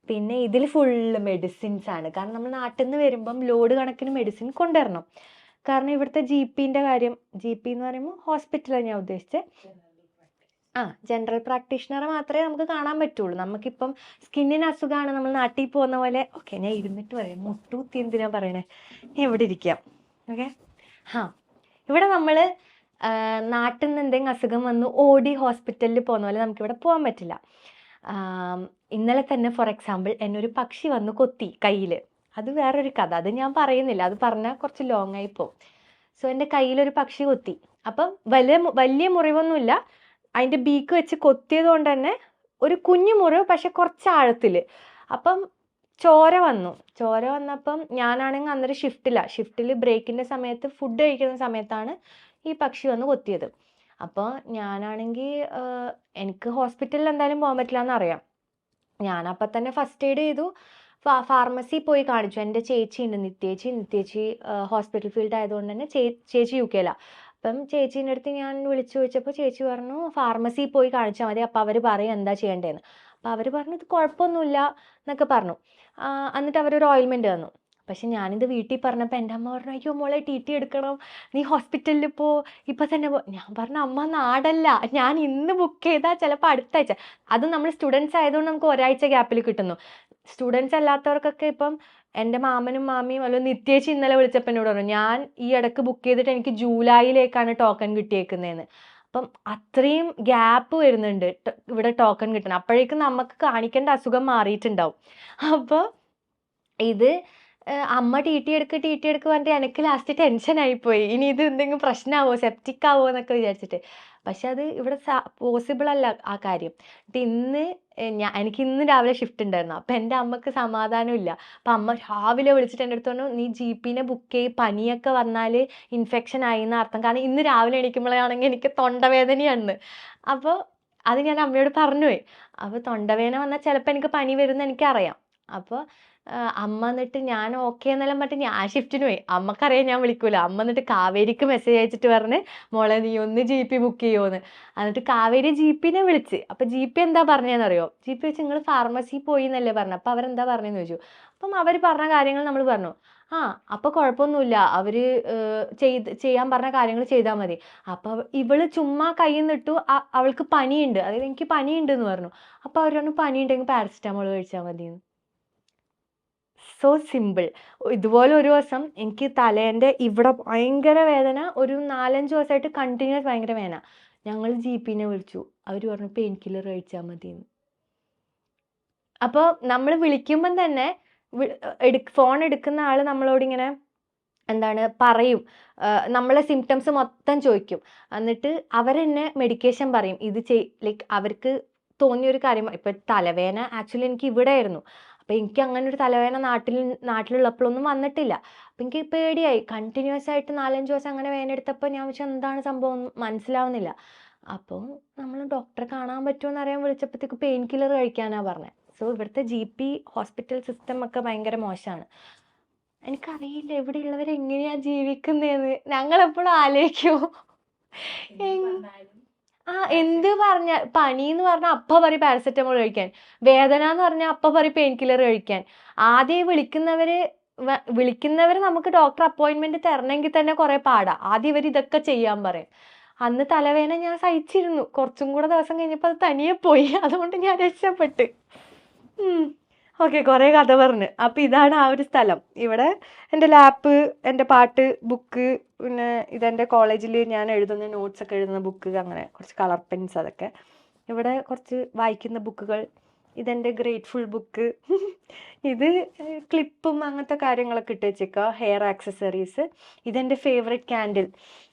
പിന്നെ ഇതിൽ ഫുള്ള് മെഡിസിൻസ് ആണ്. കാരണം നമ്മൾ നാട്ടിൽ നിന്ന് വരുമ്പം ലോഡ് കണക്കിന് മെഡിസിൻ കൊണ്ടുവരണം. കാരണം ഇവിടുത്തെ GPൻ്റെ കാര്യം, GP എന്ന് പറയുമ്പോൾ ഹോസ്പിറ്റലാണ് ഞാൻ ഉദ്ദേശിച്ചത്. ജനറൽ പ്രാക്ടീഷണറെ മാത്രമേ നമുക്ക് കാണാൻ പറ്റുള്ളൂ. നമുക്കിപ്പം സ്കിന്നിന് അസുഖമാണ്, നമ്മൾ നാട്ടിൽ പോകുന്ന പോലെ. ഓക്കെ, ഞാൻ ഇരുന്നിട്ട് പറയാം, മുട്ടൂത്തി എന്തിനാ പറയണേ, എവിടെ ഇരിക്കാം. ഓക്കെ. ഇവിടെ നമ്മൾ നാട്ടിൽ നിന്ന് എന്തെങ്കിലും അസുഖം വന്ന് ഓടി ഹോസ്പിറ്റലിൽ പോകുന്ന പോലെ നമുക്കിവിടെ പോകാൻ പറ്റില്ല. ഇന്നലെ തന്നെ ഫോർ എക്സാമ്പിൾ എന്നൊരു പക്ഷി വന്ന് കൊത്തി കയ്യിൽ. അത് വേറൊരു കഥ, അത് ഞാൻ പറയുന്നില്ല, അത് പറഞ്ഞാൽ കുറച്ച് ലോങ് ആയി പോകും. സോ എൻ്റെ കയ്യിലൊരു പക്ഷി കൊത്തി. അപ്പം വലിയ മുറിവൊന്നുമില്ല, അതിൻ്റെ ബീക്ക് വെച്ച് കൊത്തിയത് കൊണ്ട് തന്നെ ഒരു കുഞ്ഞു മുറിവ്, പക്ഷെ കുറച്ച് ആഴത്തിൽ. അപ്പം ചോര വന്നപ്പം ഞാനാണെങ്കിൽ അന്നേരം ഷിഫ്റ്റിൽ ബ്രേക്കിൻ്റെ സമയത്ത് ഫുഡ് കഴിക്കുന്ന സമയത്താണ് ഈ പക്ഷി വന്ന് കൊത്തിയത്. അപ്പോൾ ഞാനാണെങ്കിൽ എനിക്ക് ഹോസ്പിറ്റലിൽ എന്തായാലും പോകാൻ പറ്റില്ല എന്നറിയാം. ഞാനപ്പം തന്നെ ഫസ്റ്റ് എയ്ഡ് ചെയ്തു, ഫാർമസി പോയി കാണിച്ചു. എൻ്റെ ചേച്ചിയുണ്ട്, നിത്യേച്ചി ഹോസ്പിറ്റൽ ഫീൽഡ് ആയതുകൊണ്ട് തന്നെ ചേച്ചി UK യിലാണ്. അപ്പം ചേച്ചീൻ്റെ അടുത്ത് ഞാൻ വിളിച്ചു ചോദിച്ചപ്പോൾ ചേച്ചി പറഞ്ഞു ഫാർമസി പോയി കാണിച്ചാൽ മതി, അപ്പോൾ അവർ പറയും എന്താ ചെയ്യേണ്ടതെന്ന്. അപ്പോൾ അവർ പറഞ്ഞു ഇത് കുഴപ്പമൊന്നുമില്ല എന്നൊക്കെ പറഞ്ഞു. എന്നിട്ട് അവരൊരു ഓയിൽമെൻറ്റ് തന്നു. പക്ഷെ ഞാനിത് വീട്ടിൽ പറഞ്ഞപ്പോൾ എൻ്റെ അമ്മ പറഞ്ഞു അയ്യോ മോളെ TT എടുക്കണം, നീ ഹോസ്പിറ്റലിൽ പോ, ഇപ്പം തന്നെ പോ. ഞാൻ പറഞ്ഞു അമ്മ നാടല്ല, ഞാൻ ഇന്ന് ബുക്ക് ചെയ്താൽ ചിലപ്പോൾ അടുത്ത ആഴ്ച. അത് നമ്മൾ സ്റ്റുഡൻസ് ആയതുകൊണ്ട് നമുക്ക് ഒരാഴ്ച ഗ്യാപ്പിൽ കിട്ടുന്നു. സ്റ്റുഡൻസ് അല്ലാത്തവർക്കൊക്കെ ഇപ്പം എൻ്റെ മാമനും മാമിയും അല്ലെങ്കിൽ നിത്യേച്ചി ഇന്നലെ വിളിച്ചപ്പോൾ എന്നോട് പറഞ്ഞു ഞാൻ ഈ ഇടയ്ക്ക് ബുക്ക് ചെയ്തിട്ട് എനിക്ക് ജൂലൈയിലേക്കാണ് ടോക്കൺ കിട്ടിയേക്കുന്നതെന്ന്. അപ്പം അത്രയും ഗ്യാപ്പ് വരുന്നുണ്ട് ഇവിടെ ടോക്കൺ കിട്ടണം. അപ്പോഴേക്കും നമുക്ക് കാണിക്കേണ്ട അസുഖം മാറിയിട്ടുണ്ടാവും. അപ്പോൾ ഇത് അമ്മ TT എടുക്ക് പറഞ്ഞിട്ട് എനിക്ക് ലാസ്റ്റ് ടെൻഷനായിപ്പോയി, ഇനി ഇത് എന്തെങ്കിലും പ്രശ്നമാവോ, സെപ്റ്റിക് ആവോ എന്നൊക്കെ വിചാരിച്ചിട്ട്. പക്ഷെ അത് ഇവിടെ പോസിബിൾ അല്ല ആ കാര്യം. ഇന്ന് എനിക്ക് ഇന്ന് രാവിലെ ഷിഫ്റ്റ് ഉണ്ടായിരുന്നു. അപ്പം എൻ്റെ അമ്മക്ക് സമാധാനമില്ല. അപ്പം അമ്മ രാവിലെ വിളിച്ചിട്ട് എൻ്റെ അടുത്ത് പറഞ്ഞു നീ GPനെ ബുക്ക് ചെയ്ത്, പനിയൊക്കെ വന്നാൽ ഇൻഫെക്ഷൻ ആയി എന്ന് അർത്ഥം. കാരണം ഇന്ന് രാവിലെ എണീക്കുമ്പോഴാണെങ്കിൽ എനിക്ക് തൊണ്ടവേദനയാണ്. അപ്പോൾ അത് ഞാൻ അമ്മയോട് പറഞ്ഞുപോയി. അപ്പോൾ തൊണ്ടവേദന വന്നാൽ ചിലപ്പോൾ എനിക്ക് പനി വരുമെന്ന് എനിക്കറിയാം. അപ്പോൾ അമ്മ എന്നിട്ട് ഞാൻ ഓക്കെ എന്നെല്ലാം പറഞ്ഞിട്ട് ഞാൻ ഷിഫ്റ്റിന് പോയി. അമ്മക്കറിയാം ഞാൻ വിളിക്കൂല. അമ്മ എന്നിട്ട് കാവേരിക്ക് മെസ്സേജ് അയച്ചിട്ട് പറഞ്ഞ് മോളെ നീ ഒന്ന് GP ബുക്ക് ചെയ്യുമോയെന്ന്. എന്നിട്ട് കാവേരി GPനെ വിളിച്ച്. അപ്പം GP എന്താ പറഞ്ഞതെന്നറിയോ, GP വെച്ച് നിങ്ങൾ ഫാർമസി പോയി എന്നല്ലേ പറഞ്ഞു. അപ്പം അവരെന്താ പറഞ്ഞതെന്ന് ചോദിച്ചു. അപ്പം അവർ പറഞ്ഞ കാര്യങ്ങൾ നമ്മൾ പറഞ്ഞു. അപ്പോൾ കുഴപ്പമൊന്നുമില്ല, അവർ ചെയ്യാൻ പറഞ്ഞ കാര്യങ്ങൾ ചെയ്താൽ മതി. അപ്പോൾ ഇവള് ചുമ്മാ കയ്യിൽ നിന്നിട്ടു അവൾക്ക് പനിയുണ്ട്, അതായത് എനിക്ക് പനിയുണ്ട് എന്ന് പറഞ്ഞു. അപ്പോൾ അവർ പറഞ്ഞു പനിയുണ്ടെങ്കിൽ പാരസിറ്റമോൾ കഴിച്ചാൽ മതിയെന്ന്. So simple. ഇതുപോലെ ഒരു ദിവസം എനിക്ക് തലേൻ്റെ ഇവിടെ ഭയങ്കര വേദന, ഒരു 4-5 ദിവസമായിട്ട് കണ്ടിന്യൂസ് ഭയങ്കര വേദന. ഞങ്ങൾ GPനെ വിളിച്ചു, അവർ പറഞ്ഞു പെയിൻ കില്ലർ കഴിച്ചാൽ മതിയെന്ന്. അപ്പോൾ നമ്മൾ വിളിക്കുമ്പം തന്നെ ഫോൺ എടുക്കുന്ന ആൾ നമ്മളോട് ഇങ്ങനെ എന്താണ് പറയും, നമ്മളെ സിംറ്റംസ് മൊത്തം ചോദിക്കും. എന്നിട്ട് അവരെന്നെ മെഡിക്കേഷൻ പറയും. ഇത് ലൈക്ക് അവർക്ക് തോന്നിയൊരു കാര്യം. ഇപ്പം തലവേദന ആക്ച്വലി എനിക്ക് ഇവിടെ ആയിരുന്നു. അപ്പം എനിക്ക് അങ്ങനെ ഒരു തലവേദന നാട്ടിലുള്ളപ്പോഴൊന്നും വന്നിട്ടില്ല. അപ്പം എനിക്ക് പേടിയായി. കണ്ടിന്യൂസ് ആയിട്ട് 4-5 ദിവസം അങ്ങനെ വേദന എടുത്തപ്പോൾ ഞാൻ വെച്ചാൽ എന്താണ് സംഭവം മനസ്സിലാവുന്നില്ല. അപ്പോൾ നമ്മൾ ഡോക്ടറെ കാണാൻ പറ്റുമോ എന്നറിയാൻ വിളിച്ചപ്പോഴത്തേക്ക് പെയിൻ കില്ലർ കഴിക്കാനാണ് പറഞ്ഞത്. സോ ഇവിടുത്തെ GP ഹോസ്പിറ്റൽ സിസ്റ്റം ഒക്കെ ഭയങ്കര മോശമാണ്. എനിക്കറിയില്ല ഇവിടെയുള്ളവരെങ്ങനെയാണ് ജീവിക്കുന്നതെന്ന്. ഞങ്ങളെപ്പോഴും ആലോചിക്കുമോ എന്ത് പറഞ്ഞ പനി എന്ന് പറഞ്ഞാൽ അപ്പ പറയും പാരസെറ്റമോൾ കഴിക്കാൻ, വേദന എന്ന് പറഞ്ഞാൽ അപ്പ പറയും പെയിൻ കില്ലർ കഴിക്കാൻ. ആദ്യം വിളിക്കുന്നവര് നമുക്ക് ഡോക്ടർ അപ്പോയിന്റ്മെന്റ് തരണമെങ്കിൽ തന്നെ കുറെ പാടാ. ആദ്യം ഇവർ ഇതൊക്കെ ചെയ്യാൻ പറയും. അന്ന് തലവേദന ഞാൻ സഹിച്ചിരുന്നു. കുറച്ചും കൂടെ ദിവസം കഴിഞ്ഞപ്പോൾ അത് തനിയെ പോയി. അതുകൊണ്ട് ഞാൻ രക്ഷപ്പെട്ട്. ഓക്കെ, കുറേ കഥ പറഞ്ഞു. അപ്പം ഇതാണ് ആ ഒരു സ്ഥലം. ഇവിടെ എൻ്റെ ലാപ്പ്, എൻ്റെ പാട്ട്, ബുക്ക്, പിന്നെ ഇതെൻ്റെ കോളേജിൽ ഞാൻ എഴുതുന്ന നോട്ട്സൊക്കെ എഴുതുന്ന ബുക്ക്, അങ്ങനെ കുറച്ച് കളർ പെൻസ്, അതൊക്കെ. ഇവിടെ കുറച്ച് വായിക്കുന്ന ബുക്കുകൾ. ഇതെൻ്റെ ഗ്രേറ്റ്ഫുൾ ബുക്ക്. ഇത് ക്ലിപ്പും അങ്ങനത്തെ കാര്യങ്ങളൊക്കെ ഇട്ട് വെച്ചേക്കുക, ഹെയർ ആക്സസറീസ്. ഇതെൻ്റെ ഫേവറേറ്റ് ക്യാൻഡിൽ.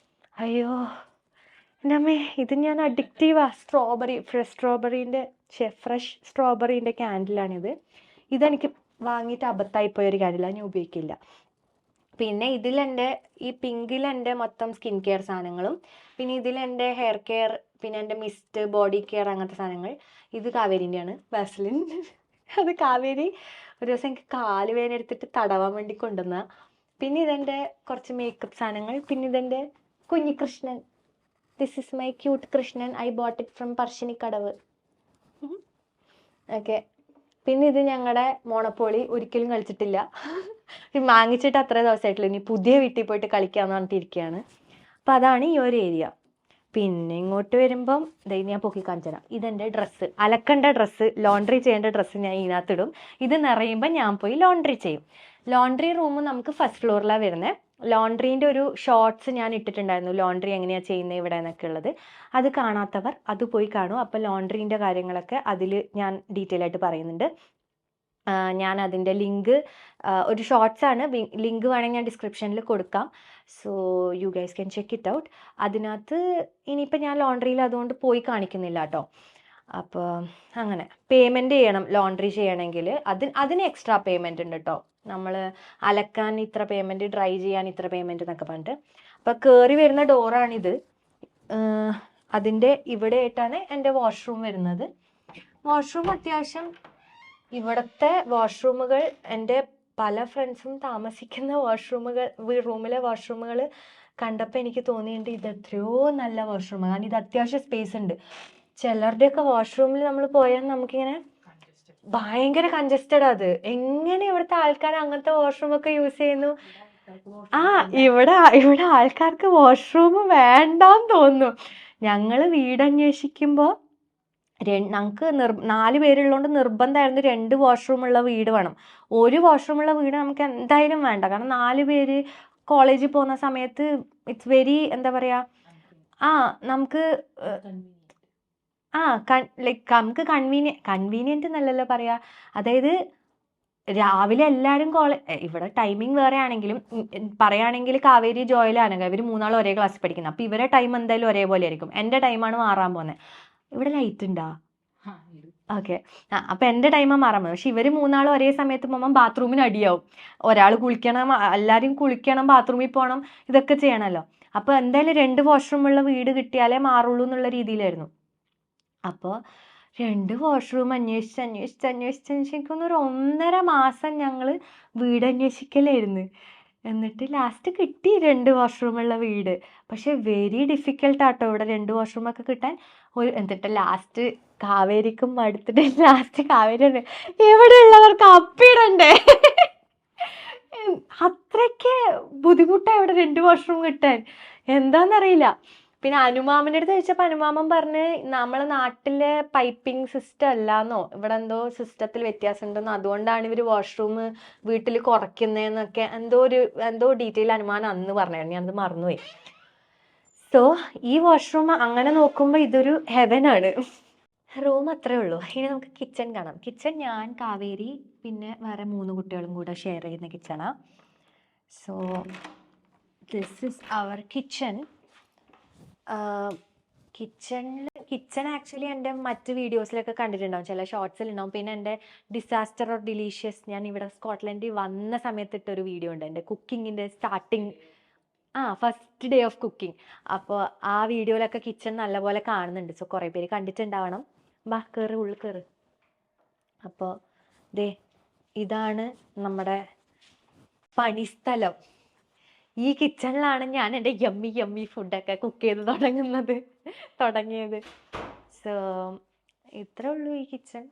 അയ്യോ എൻ്റെ അമ്മേ, ഇത് ഞാൻ അഡിക്റ്റീവാ. ഫ്രഷ് സ്ട്രോബെറീൻ്റെ ക്യാൻഡിലാണിത്. ഇതെനിക്ക് വാങ്ങിയിട്ട് അബദ്ധമായിപ്പോയൊരു ക്യാൻഡിലാണ്, ഞാൻ ഉപയോഗിക്കില്ല. പിന്നെ ഇതിലെൻ്റെ ഈ പിങ്കിലെൻ്റെ മൊത്തം സ്കിൻ കെയർ സാധനങ്ങളും, പിന്നെ ഇതിലെൻ്റെ ഹെയർ കെയർ, പിന്നെ എൻ്റെ മിസ്റ്റ്, ബോഡി കെയർ, അങ്ങനത്തെ സാധനങ്ങൾ. ഇത് കാവേരിൻ്റെയാണ്, വാസലിൻ. അത് കാവേരി ഒരു ദിവസം എനിക്ക് കാല് വേദന എടുത്തിട്ട് തടവാൻ വേണ്ടി കൊണ്ടുവന്ന. പിന്നെ ഇതെൻ്റെ കുറച്ച് മേക്കപ്പ് സാധനങ്ങൾ. പിന്നെ ഇതെൻ്റെ Kunjikrishnan. This is my cute Krishnan. I bought it from Parassinikkadavu. Okay. പിന്നെ ഇത് ഞങ്ങളുടെ മോണോപോളി. ഒരിക്കലും കളിച്ചിട്ടില്ല, വാങ്ങിച്ചിട്ട് അത്ര ദിവസമായിട്ടില്ല. ഇനി പുതിയ വീട്ടിൽ പോയിട്ട് കളിക്കാമെന്ന് പറഞ്ഞിട്ടിരിക്കുകയാണ്. അപ്പം അതാണ് ഈ ഒരു ഏരിയ. പിന്നെ ഇങ്ങോട്ട് വരുമ്പം ഞാൻ പൊക്കി കാണിച്ചു തരാം. ഇതെൻ്റെ ഡ്രസ്സ്, അലക്കേണ്ട ഡ്രസ്സ്, ലോണ്ട്രി ചെയ്യേണ്ട ഡ്രസ്സ് ഞാൻ ഇതിനകത്തിടും. ഇത് നിറയുമ്പോൾ ഞാൻ പോയി ലോണ്ട്രി ചെയ്യും. ലോണ്ട്രി റൂം നമുക്ക് ഫസ്റ്റ് ഫ്ലോറിലാണ് വരുന്നത്. ലോണ്ട്രീൻ്റെ ഒരു ഷോർട്സ് ഞാൻ ഇട്ടിട്ടുണ്ടായിരുന്നു, ലോണ്ട്രി എങ്ങനെയാണ് ചെയ്യുന്നത് ഇവിടെ എന്നൊക്കെ ഉള്ളത്. അത് കാണാത്തവർ അത് പോയി കാണും. അപ്പോൾ ലോണ്ട്രീൻ്റെ കാര്യങ്ങളൊക്കെ അതിൽ ഞാൻ ഡീറ്റെയിൽ ആയിട്ട് പറയുന്നുണ്ട്. ഞാൻ അതിൻ്റെ ലിങ്ക്, ഒരു ഷോർട്സ് ആണ്, ലിങ്ക് വേണമെങ്കിൽ ഞാൻ ഡിസ്ക്രിപ്ഷനിൽ കൊടുക്കാം. So you guys can check it out. അതിനകത്ത് ഇനിയിപ്പോൾ ഞാൻ ലോണ്ട്രിയിൽ അതുകൊണ്ട് പോയി കാണിക്കുന്നില്ല കേട്ടോ. അപ്പോൾ അങ്ങനെ പേയ്മെൻറ്റ് ചെയ്യണം ലോണ്ട്രി ചെയ്യണമെങ്കിൽ. അതിന് എക്സ്ട്രാ പേയ്മെൻറ്റ് ഉണ്ട് കേട്ടോ. നമ്മൾ അലക്കാൻ ഇത്ര പേയ്മെൻറ്റ്, ഡ്രൈ ചെയ്യാൻ ഇത്ര പേയ്മെൻറ്റ് എന്നൊക്കെ പറഞ്ഞിട്ട്. അപ്പോൾ കയറി വരുന്ന ഡോറാണിത്. അതിൻ്റെ ഇവിടെ ആയിട്ടാണ് എൻ്റെ വാഷ്റൂം വരുന്നത്. വാഷ്റൂം അത്യാവശ്യം, ഇവിടുത്തെ വാഷ്റൂമുകൾ എൻ്റെ പല ഫ്രണ്ട്സും താമസിക്കുന്ന റൂമിലെ വാഷ്റൂമുകൾ കണ്ടപ്പോൾ എനിക്ക് തോന്നിയിട്ടുണ്ട് ഇത് എത്രയോ നല്ല വാഷ്റൂമാണ്. കാരണം ഇത് അത്യാവശ്യം സ്പേസ് ഉണ്ട്. ചിലരുടെയൊക്കെ വാഷ്റൂമിൽ നമ്മൾ പോയാൽ നമുക്കിങ്ങനെ ഭയങ്കര കൺജസ്റ്റഡ്. അത് എങ്ങനെ ഇവിടുത്തെ ആൾക്കാർ അങ്ങനത്തെ വാഷ്റൂമൊക്കെ യൂസ് ചെയ്യുന്നു? ഇവിടെ ആൾക്കാർക്ക് വാഷ്റൂം വേണ്ടാന്ന് തോന്നുന്നു. ഞങ്ങൾ വീട് അന്വേഷിക്കുമ്പോൾ ഞങ്ങൾക്ക് 4 പേരുള്ളതുകൊണ്ട് നിർബന്ധമായിരുന്നു 2 വാഷ്റൂമുള്ള വീട് വേണം. ഒരു വാഷ്റൂമുള്ള വീട് നമുക്ക് എന്തായാലും വേണ്ട. കാരണം 4 പേര് കോളേജിൽ പോകുന്ന സമയത്ത് ഇറ്റ്സ് വെരി, എന്താ പറയുക, നമുക്ക് ലൈക്ക് നമുക്ക് കൺവീനിയൻറ്റ് എന്നല്ലല്ലോ പറയാ. അതായത് രാവിലെ എല്ലാവരും ഇവിടെ ടൈമിംഗ് വേറെ ആണെങ്കിലും പറയുകയാണെങ്കിൽ കാവേരി ജോയിലാണ്, ഇവർ 3 ഒരേ ക്ലാസ്സിൽ പഠിക്കുന്നത്. അപ്പോൾ ഇവരെ ടൈം എന്തായാലും ഒരേപോലെ ആയിരിക്കും. എൻ്റെ ടൈമാണ് മാറാൻ പോകുന്നത്. ഇവിടെ ലൈറ്റ് ഉണ്ടോ? ഓക്കെ. അപ്പം എൻ്റെ ടൈമാണ് മാറാൻ പോകുന്നത്. പക്ഷെ ഇവർ 3 ഒരേ സമയത്ത് പോകുമ്പോൾ ബാത്റൂമിന് അടിയാവും. ഒരാൾ കുളിക്കണം, എല്ലാവരും കുളിക്കണം, ബാത്റൂമിൽ പോകണം, ഇതൊക്കെ ചെയ്യണമല്ലോ. അപ്പോൾ എന്തായാലും 2 വാഷ്റൂമുള്ള വീട് കിട്ടിയാലേ മാറുള്ളൂ എന്നുള്ള രീതിയിലായിരുന്നു. അപ്പോൾ 2 വാഷ്റൂം അന്വേഷിക്കുന്ന ഒരു 1.5 മാസം ഞങ്ങൾ വീട് അന്വേഷിക്കലായിരുന്നു. എന്നിട്ട് ലാസ്റ്റ് കിട്ടി 2 വാഷ്റൂമുള്ള വീട്. പക്ഷെ വെരി ഡിഫിക്കൽട്ടാട്ടോ ഇവിടെ 2 വാഷ്റൂമൊക്കെ കിട്ടാൻ. എന്നിട്ട് ലാസ്റ്റ് കാവേരിക്കും അടുത്തിട്ട് ലാസ്റ്റ് കാവേരി ഇവിടെ ഉള്ളവർക്ക് അപ്പിടണ്ടേ, അത്രയ്ക്ക് ബുദ്ധിമുട്ടാണ് ഇവിടെ 2 വാഷ്റൂം കിട്ടാൻ. എന്താണെന്നറിയില്ല. പിന്നെ അനുമാമൻ്റെ അടുത്ത് ചോദിച്ചപ്പോൾ അനുമാമൻ പറഞ്ഞ് നമ്മളെ നാട്ടിലെ പൈപ്പിംഗ് സിസ്റ്റം അല്ലാന്നോ, ഇവിടെ എന്തോ സിസ്റ്റത്തിൽ വ്യത്യാസം ഉണ്ടെന്നോ, അതുകൊണ്ടാണ് ഇവർ വാഷ്റൂം വീട്ടിൽ കുറയ്ക്കുന്നതെന്നൊക്കെ എന്തോ ഡീറ്റെയിൽ അനുമാനം അന്ന് പറഞ്ഞായിരുന്നു. ഞാനത് മറന്നുപോയി. സോ ഈ വാഷ്റൂം അങ്ങനെ നോക്കുമ്പോൾ ഇതൊരു ഹെവനാണ്. റൂം അത്രേ ഉള്ളൂ. ഇനി നമുക്ക് കിച്ചൺ കാണാം. കിച്ചൺ ഞാൻ, കാവേരി, പിന്നെ വേറെ 3 കുട്ടികളും കൂടെ ഷെയർ ചെയ്യുന്ന കിച്ചണാണ്. So this is our kitchen. Kitchen actually എൻ്റെ മറ്റ് വീഡിയോസിലൊക്കെ കണ്ടിട്ടുണ്ടാവും, ചില ഷോർട്സിലുണ്ടാവും. പിന്നെ എൻ്റെ ഡിസാസ്റ്റർ ഓർ ഡിലീഷ്യസ്, ഞാൻ ഇവിടെ സ്കോട്ട്ലൻഡിൽ വന്ന സമയത്ത് ഇട്ടൊരു വീഡിയോ ഉണ്ട്, എൻ്റെ കുക്കിങ്ങിൻ്റെ starting, first day of cooking. അപ്പോൾ ആ വീഡിയോയിലൊക്കെ കിച്ചൺ നല്ലപോലെ കാണുന്നുണ്ട്. സോ കുറേ പേര് കണ്ടിട്ടുണ്ടാവണം. കയറ്, ഉള്ളിൽ കയറ്. അപ്പോൾ ഇതാണ് നമ്മുടെ പണിസ്ഥലം. ഈ കിച്ചണിലാണ് ഞാൻ എൻ്റെ യമ്മി യമ്മി ഫുഡൊക്കെ കുക്ക് ചെയ്ത് തുടങ്ങിയത്. സോ ഇത്രേ ഉള്ളൂ ഈ കിച്ചൺ.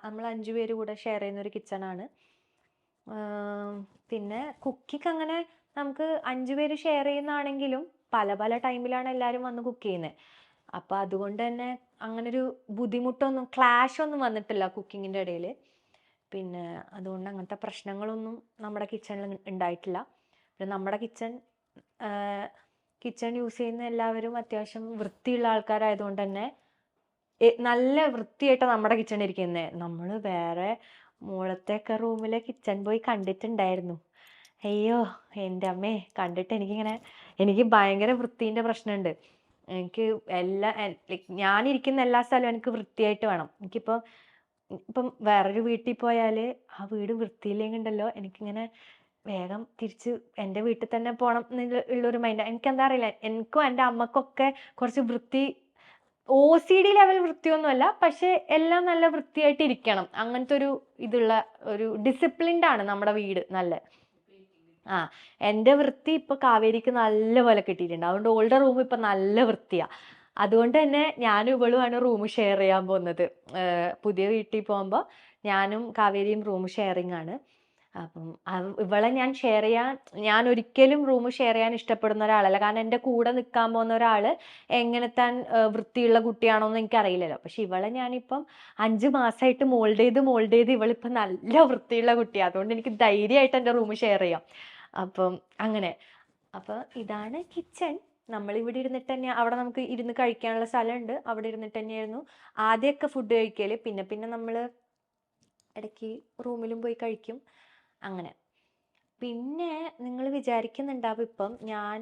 നമ്മൾ 5 പേര് കൂടെ ഷെയർ ചെയ്യുന്ന ഒരു കിച്ചണാണ്. പിന്നെ കുക്കിംഗ് അങ്ങനെ നമുക്ക് 5 പേര് ഷെയർ ചെയ്യുന്നതാണെങ്കിലും പല പല ടൈമിലാണ് എല്ലാവരും വന്ന് കുക്ക് ചെയ്യുന്നത്. അപ്പോൾ അതുകൊണ്ട് തന്നെ അങ്ങനൊരു ബുദ്ധിമുട്ടൊന്നും, ക്ലാഷ് ഒന്നും വന്നിട്ടില്ല കുക്കിങ്ങിൻ്റെ ഇടയിൽ. പിന്നെ അതുകൊണ്ട് അങ്ങനത്തെ പ്രശ്നങ്ങളൊന്നും നമ്മുടെ കിച്ചണിൽ ഉണ്ടായിട്ടില്ല. പിന്നെ നമ്മുടെ കിച്ചൺ യൂസ് ചെയ്യുന്ന എല്ലാവരും അത്യാവശ്യം വൃത്തിയുള്ള ആൾക്കാരായതുകൊണ്ട് തന്നെ നല്ല വൃത്തിയായിട്ടാണ് നമ്മുടെ കിച്ചൺ ഇരിക്കുന്നത്. നമ്മൾ വേറെ മുകളത്തെയൊക്കെ റൂമിലെ കിച്ചൺ പോയി കണ്ടിട്ടുണ്ടായിരുന്നു. അയ്യോ എൻ്റെ അമ്മേ, കണ്ടിട്ട് എനിക്ക് ഭയങ്കര വൃത്തീൻ്റെ പ്രശ്നമുണ്ട്. എനിക്ക് ഞാനിരിക്കുന്ന എല്ലാ സ്ഥലവും എനിക്ക് വൃത്തിയായിട്ട് വേണം. ഇപ്പം വേറൊരു വീട്ടിൽ പോയാൽ ആ വീട് വൃത്തിയില്ലെങ്കിൽ ഉണ്ടല്ലോ, എനിക്കിങ്ങനെ വേഗം തിരിച്ച് എൻ്റെ വീട്ടിൽ തന്നെ പോകണം എന്നുള്ളൊരു മൈൻഡ്. എനിക്കെന്താ അറിയില്ല, എനിക്കും എൻ്റെ അമ്മക്കൊക്കെ കുറച്ച് വൃത്തി, OCD ലെവൽ വൃത്തിയൊന്നുമല്ല, പക്ഷെ എല്ലാം നല്ല വൃത്തിയായിട്ട് ഇരിക്കണം. അങ്ങനത്തെ ഒരു ഇതുള്ള ഒരു ഡിസിപ്ലിൻഡ് ആണ് നമ്മുടെ വീട്. എൻ്റെ വൃത്തി ഇപ്പൊ കാവേരിക്ക് നല്ല പോലെ കിട്ടിയിട്ടുണ്ട്. അതുകൊണ്ട് ഓളുടെ റൂം ഇപ്പൊ നല്ല വൃത്തിയാ. അതുകൊണ്ട് തന്നെ ഞാനും ഇവളുമാണ് റൂം ഷെയർ ചെയ്യാൻ പോകുന്നത്. പുതിയ വീട്ടിൽ പോകുമ്പോൾ ഞാനും കാവേരിയും റൂം ഷെയറിങ് ആണ്. അപ്പം ഇവളെ ഞാൻ ഒരിക്കലും റൂം ഷെയർ ചെയ്യാൻ ഇഷ്ടപ്പെടുന്ന ഒരാളല്ല. കാരണം എൻ്റെ കൂടെ നിൽക്കാൻ പോകുന്ന ഒരാൾ എങ്ങനത്തെ വൃത്തിയുള്ള കുട്ടിയാണോ എന്ന് എനിക്കറിയില്ലല്ലോ. പക്ഷെ ഇവളെ ഞാനിപ്പം 5 മാസമായിട്ട് മോൾഡ് ചെയ്ത് ഇവളിപ്പം നല്ല വൃത്തിയുള്ള കുട്ടിയാണ്. അതുകൊണ്ട് എനിക്ക് ധൈര്യമായിട്ട് എൻ്റെ റൂം ഷെയർ ചെയ്യാം. അപ്പം അങ്ങനെ. അപ്പോൾ ഇതാണ് കിച്ചൺ. നമ്മളിവിടെ ഇരുന്നിട്ട് തന്നെ, അവിടെ നമുക്ക് ഇരുന്ന് കഴിക്കാനുള്ള സ്ഥലമുണ്ട്, അവിടെ ഇരുന്നിട്ട് തന്നെയായിരുന്നു ആദ്യമൊക്കെ ഫുഡ് കഴിക്കൽ. പിന്നെ നമ്മൾ ഇടയ്ക്ക് റൂമിലും പോയി കഴിക്കും. അങ്ങനെ. പിന്നെ നിങ്ങൾ വിചാരിക്കുന്നുണ്ടാവും ഇപ്പം ഞാൻ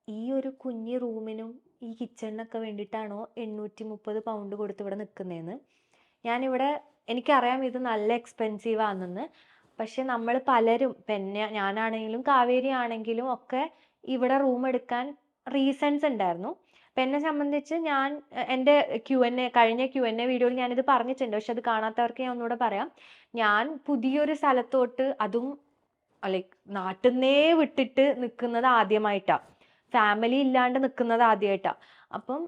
ഈ ഒരു കുഞ്ഞു റൂമിനും ഈ കിച്ചണിനൊക്കെ വേണ്ടിയിട്ടാണോ 830 പൗണ്ട് കൊടുത്ത് ഇവിടെ നിൽക്കുന്നതെന്ന്. എനിക്കറിയാം ഇത് നല്ല എക്സ്പെൻസീവ് ആണെന്ന്. പക്ഷെ നമ്മൾ പലരും, പിന്നെ ഞാനാണെങ്കിലും കാവേരി ആണെങ്കിലും ഒക്കെ ഇവിടെ റൂം എടുക്കാൻ റീസൺസ് ഉണ്ടായിരുന്നു. അപ്പം എന്നെ സംബന്ധിച്ച് എൻ്റെ കഴിഞ്ഞ Q&A വീഡിയോയിൽ ഞാനിത് പറഞ്ഞിട്ടുണ്ട്. പക്ഷെ അത് കാണാത്തവർക്ക് ഞാൻ ഒന്നുകൂടെ പറയാം. ഞാൻ പുതിയൊരു സ്ഥലത്തോട്ട്, അതും ലൈക്ക് നാട്ടിൽ നിന്നേ വിട്ടിട്ട് നിൽക്കുന്നത് ആദ്യമായിട്ടാണ്. ഫാമിലി ഇല്ലാണ്ട് നിൽക്കുന്നത് ആദ്യമായിട്ടാണ്. അപ്പം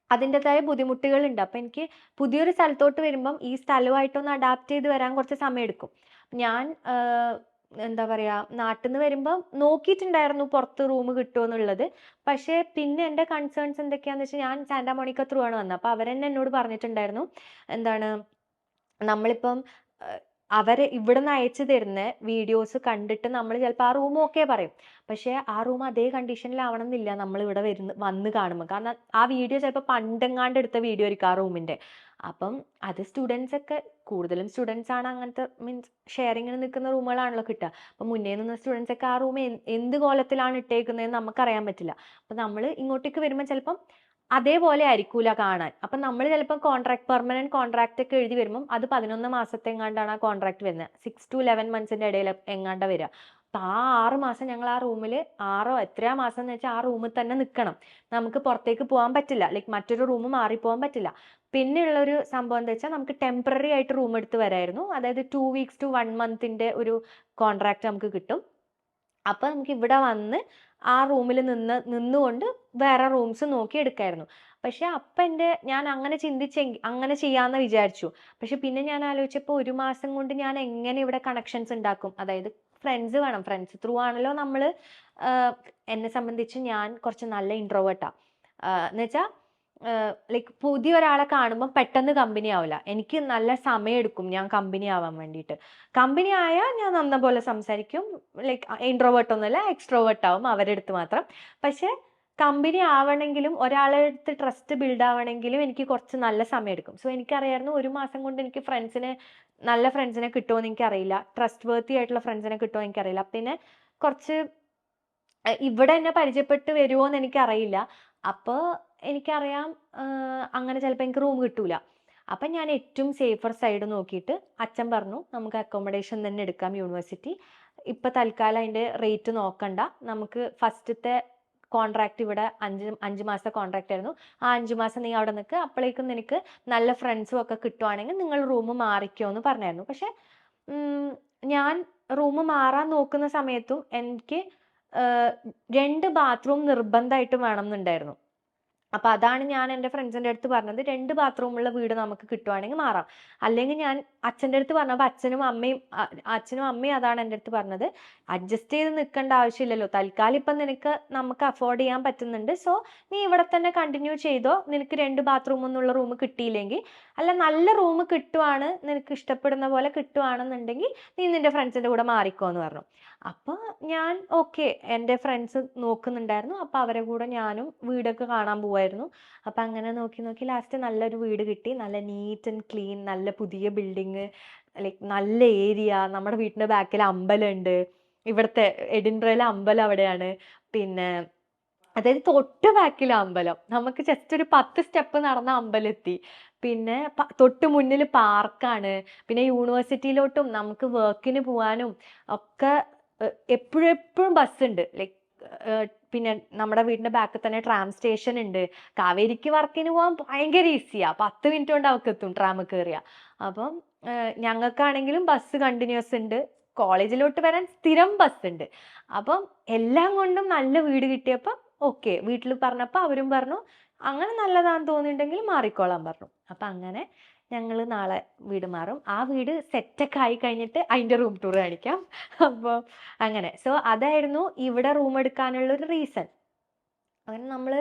അതിൻ്റെതായ ബുദ്ധിമുട്ടുകളുണ്ട്. അപ്പം എനിക്ക് പുതിയൊരു സ്ഥലത്തോട്ട് വരുമ്പം ഈ സ്ഥലമായിട്ടൊന്ന് അഡാപ്റ്റ് ചെയ്ത് വരാൻ കുറച്ച് സമയം എടുക്കും. ഞാൻ എന്താ പറയുക, നാട്ടിൽ നിന്ന് വരുമ്പം നോക്കിയിട്ടുണ്ടായിരുന്നു പുറത്ത് റൂം കിട്ടുമോ എന്നുള്ളത്. പക്ഷേ പിന്നെ എൻ്റെ കൺസേൺസ് എന്തൊക്കെയാണെന്ന് വെച്ചാൽ, ഞാൻ സാന്റാ മോണിക്ക ത്രൂ ആണ് വന്നത്. അപ്പോൾ അവരെന്നെ എന്നോട് പറഞ്ഞിട്ടുണ്ടായിരുന്നു, നമ്മളിപ്പം അവർ ഇവിടെ നിന്ന് അയച്ചു തരുന്ന വീഡിയോസ് കണ്ടിട്ട് നമ്മൾ ചിലപ്പോൾ ആ റൂം ഓക്കെ പറയും. പക്ഷേ ആ റൂം അതേ കണ്ടീഷനിലാവണം എന്നില്ല നമ്മൾ ഇവിടെ വന്ന് കാണുമ്പോൾ. കാരണം ആ വീഡിയോ ചിലപ്പോൾ പണ്ടെങ്ങാണ്ട് എടുത്ത വീഡിയോ ആയിരിക്കും ആ റൂമിൻ്റെ. അപ്പം അത് കൂടുതലും സ്റ്റുഡൻസ് ആണ് അങ്ങനത്തെ, മീൻസ് ഷെയറിങ്ങിന് നിൽക്കുന്ന റൂമുകളാണല്ലോ കിട്ടുക. അപ്പം മുന്നേ നിന്ന് സ്റ്റുഡൻസ് ഒക്കെ ആ റൂം എന്ത് കോലത്തിലാണ് ഇട്ടേക്കുന്നതെന്ന് നമുക്കറിയാൻ പറ്റില്ല. അപ്പം നമ്മൾ ഇങ്ങോട്ടേക്ക് വരുമ്പോൾ ചിലപ്പം അതേപോലെ ആയിരിക്കൂല കാണാൻ. അപ്പം നമ്മൾ ചിലപ്പോൾ പെർമനന്റ് കോൺട്രാക്ട് ഒക്കെ എഴുതി വരുമ്പം അത് 11 മാസത്തെ എങ്ങാണ്ടാണ് ആ കോൺട്രാക്ട് വരുന്നത്. 6 to 11 months ഇടയിൽ എങ്ങാണ്ട വരിക. അപ്പം ആ 6 മാസം ഞങ്ങൾ ആ റൂമിൽ, എത്രയാ മാസം എന്ന് വെച്ചാൽ ആ റൂമിൽ തന്നെ നിൽക്കണം. നമുക്ക് പുറത്തേക്ക് പോകാൻ പറ്റില്ല, ലൈക്ക് മറ്റൊരു റൂം മാറിപ്പോകാൻ പറ്റില്ല. പിന്നെയുള്ളൊരു സംഭവം എന്താ വെച്ചാൽ, നമുക്ക് ടെമ്പററി ആയിട്ട് റൂം എടുത്ത് വരായിരുന്നു. അതായത് 2 weeks to 1 month ഒരു കോൺട്രാക്ട് നമുക്ക് കിട്ടും. അപ്പം നമുക്ക് ഇവിടെ വന്ന് ആ റൂമിൽ നിന്നുകൊണ്ട് വേറെ റൂംസ് നോക്കി എടുക്കായിരുന്നു. പക്ഷെ അപ്പം ഞാൻ അങ്ങനെ ചെയ്യാമെന്ന് വിചാരിച്ചു. പക്ഷെ പിന്നെ ഞാൻ ആലോചിച്ചപ്പോൾ 1 മാസം കൊണ്ട് ഞാൻ എങ്ങനെ ഇവിടെ കണക്ഷൻസ് ഉണ്ടാക്കും? അതായത് ഫ്രണ്ട്സ് വേണം. ഫ്രണ്ട്സ് ത്രൂ ആണല്ലോ നമ്മൾ. എന്നെ സംബന്ധിച്ച് ഞാൻ കുറച്ച് നല്ല ഇൻട്രോവേർട്ടാണ്. എന്നുവെച്ചാൽ ലൈക്ക് പുതിയൊരാളെ കാണുമ്പോൾ പെട്ടെന്ന് കമ്പനി ആവില്ല. എനിക്ക് നല്ല സമയം എടുക്കും ഞാൻ കമ്പനി ആവാൻ വേണ്ടിയിട്ട്. കമ്പനി ആയാൽ ഞാൻ നന്നപോലെ സംസാരിക്കും. ലൈക്ക് ഇൻട്രോവേർട്ട് ഒന്നുമല്ല, എക്സ്ട്രോവേർട്ട് ആവും അവരുടെ അടുത്ത് മാത്രം. പക്ഷെ കമ്പനി ആവണമെങ്കിലും, ഒരാളുടെ അടുത്ത് ട്രസ്റ്റ് ബിൽഡ് ആവണമെങ്കിലും എനിക്ക് കുറച്ച് നല്ല സമയം എടുക്കും. സോ എനിക്കറിയായിരുന്നു 1 മാസം കൊണ്ട് എനിക്ക് നല്ല ഫ്രണ്ട്സിനെ കിട്ടുമോ എന്ന് എനിക്കറിയില്ല, ട്രസ്റ്റ് വർത്തി ആയിട്ടുള്ള ഫ്രണ്ട്സിനെ കിട്ടുമോ എന്ന് എനിക്കറിയില്ല. പിന്നെ കുറച്ച് ഇവിടെ എന്നെ പരിചയപ്പെട്ട് വരുമോ എന്ന് എനിക്കറിയില്ല. അപ്പോൾ എനിക്കറിയാം അങ്ങനെ ചിലപ്പോൾ എനിക്ക് റൂം കിട്ടൂല. അപ്പം ഞാൻ ഏറ്റവും സേഫർ സൈഡ് നോക്കിയിട്ട് അച്ഛൻ പറഞ്ഞു, നമുക്ക് അക്കോമഡേഷൻ തന്നെ എടുക്കാം യൂണിവേഴ്സിറ്റി. ഇപ്പം തൽക്കാലം അതിൻ്റെ റേറ്റ് നോക്കണ്ട, നമുക്ക് ഫസ്റ്റത്തെ കോൺട്രാക്ട് ഇവിടെ 5 മാസത്തെ കോൺട്രാക്ട് ആയിരുന്നു. ആ 5 മാസം നീ അവിടെ നിൽക്കുക, അപ്പോഴേക്കും നിനക്ക് നല്ല ഫ്രണ്ട്സും ഒക്കെ കിട്ടുവാണെങ്കിൽ നിങ്ങൾ റൂം മാറിക്കോ എന്ന് പറഞ്ഞായിരുന്നു. പക്ഷെ ഞാൻ റൂം മാറാൻ നോക്കുന്ന സമയത്തും എനിക്ക് 2 ബാത്റൂം നിർബന്ധമായിട്ടും വേണമെന്നുണ്ടായിരുന്നു. അപ്പൊ അതാണ് ഞാൻ എൻ്റെ ഫ്രണ്ട്സിൻ്റെ അടുത്ത് പറഞ്ഞത്, 2 ബാത്റൂമുള്ള വീട് നമുക്ക് കിട്ടുവാണെങ്കിൽ മാറാം. അല്ലെങ്കിൽ ഞാൻ അച്ഛൻ്റെ അടുത്ത് പറഞ്ഞപ്പോൾ അച്ഛനും അമ്മയും അതാണ് എൻ്റെ അടുത്ത് പറഞ്ഞത്, അഡ്ജസ്റ്റ് ചെയ്ത് നിൽക്കേണ്ട ആവശ്യമില്ലല്ലോ, തൽക്കാലം ഇപ്പം നമുക്ക് അഫോർഡ് ചെയ്യാൻ പറ്റുന്നുണ്ട്, സോ നീ ഇവിടെ തന്നെ കണ്ടിന്യൂ ചെയ്തോ. നിനക്ക് 2 ബാത്റൂം ഒന്നുള്ള റൂം കിട്ടിയില്ലെങ്കിൽ, അല്ല നല്ല റൂം കിട്ടുവാണ്, നിനക്ക് ഇഷ്ടപ്പെടുന്ന പോലെ കിട്ടുവാണെന്നുണ്ടെങ്കിൽ നീ നിൻ്റെ ഫ്രണ്ട്സിൻ്റെ കൂടെ മാറിക്കോ എന്ന് പറഞ്ഞു. അപ്പോൾ ഞാൻ ഓക്കെ, എൻ്റെ ഫ്രണ്ട്സ് നോക്കുന്നുണ്ടായിരുന്നു, അപ്പോൾ അവരെ കൂടെ ഞാനും വീടൊക്കെ കാണാൻ പോവായിരുന്നു. അപ്പം അങ്ങനെ നോക്കി നോക്കി ലാസ്റ്റ് നല്ലൊരു വീട് കിട്ടി, നല്ല നീറ്റ് ആൻഡ് ക്ലീൻ, നല്ല പുതിയ ബിൽഡിങ്, ലൈക്ക് നല്ല ഏരിയ, നമ്മുടെ വീട്ടിൻ്റെ ബാക്കിൽ അമ്പലമുണ്ട്, ഇവിടുത്തെ എഡിൻബ്രയിലെ അമ്പലം അവിടെയാണ്. പിന്നെ അതായത് തൊട്ട് ബാക്കിലെ അമ്പലം, നമുക്ക് ജസ്റ്റ് ഒരു 10 സ്റ്റെപ്പ് നടന്ന അമ്പലം എത്തി. പിന്നെ തൊട്ട് മുന്നിൽ പാർക്കാണ്. പിന്നെ യൂണിവേഴ്സിറ്റിയിലോട്ടും നമുക്ക് വർക്കിന് പോകാനും ഒക്കെ എപ്പോഴും ബസ് ഉണ്ട്. ലൈക്ക് പിന്നെ നമ്മുടെ വീടിന്റെ ബാക്കിൽ തന്നെ ട്രാം സ്റ്റേഷൻ ഉണ്ട്. കാവേരിക്ക് വർക്കിന് പോകാൻ ഭയങ്കര ഈസിയാ, 10 മിനിറ്റ് കൊണ്ട് അവർക്ക് എത്തും ട്രാം കയറിയ. അപ്പം ഞങ്ങൾക്കാണെങ്കിലും ബസ് കണ്ടിന്യൂസ് ഉണ്ട്, കോളേജിലോട്ട് വരാൻ സ്ഥിരം ബസ് ഉണ്ട്. അപ്പം എല്ലാം കൊണ്ടും നല്ല വീട് കിട്ടിയപ്പോൾ ഓക്കെ, വീട്ടിൽ പറഞ്ഞപ്പോൾ അവരും പറഞ്ഞു അങ്ങനെ നല്ലതാണെന്ന് തോന്നിയിട്ടുണ്ടെങ്കിൽ മാറിക്കോളാൻ പറഞ്ഞു. അപ്പം അങ്ങനെ ഞങ്ങൾ നാളെ വീട് മാറും. ആ വീട് സെറ്റൊക്കെ ആയി കഴിഞ്ഞിട്ട് അതിൻ്റെ റൂം ടൂർ കാണിക്കാം. അപ്പോൾ അങ്ങനെ, സോ അതായിരുന്നു ഇവിടെ റൂം എടുക്കാനുള്ളൊരു റീസൺ. അങ്ങനെ നമ്മൾ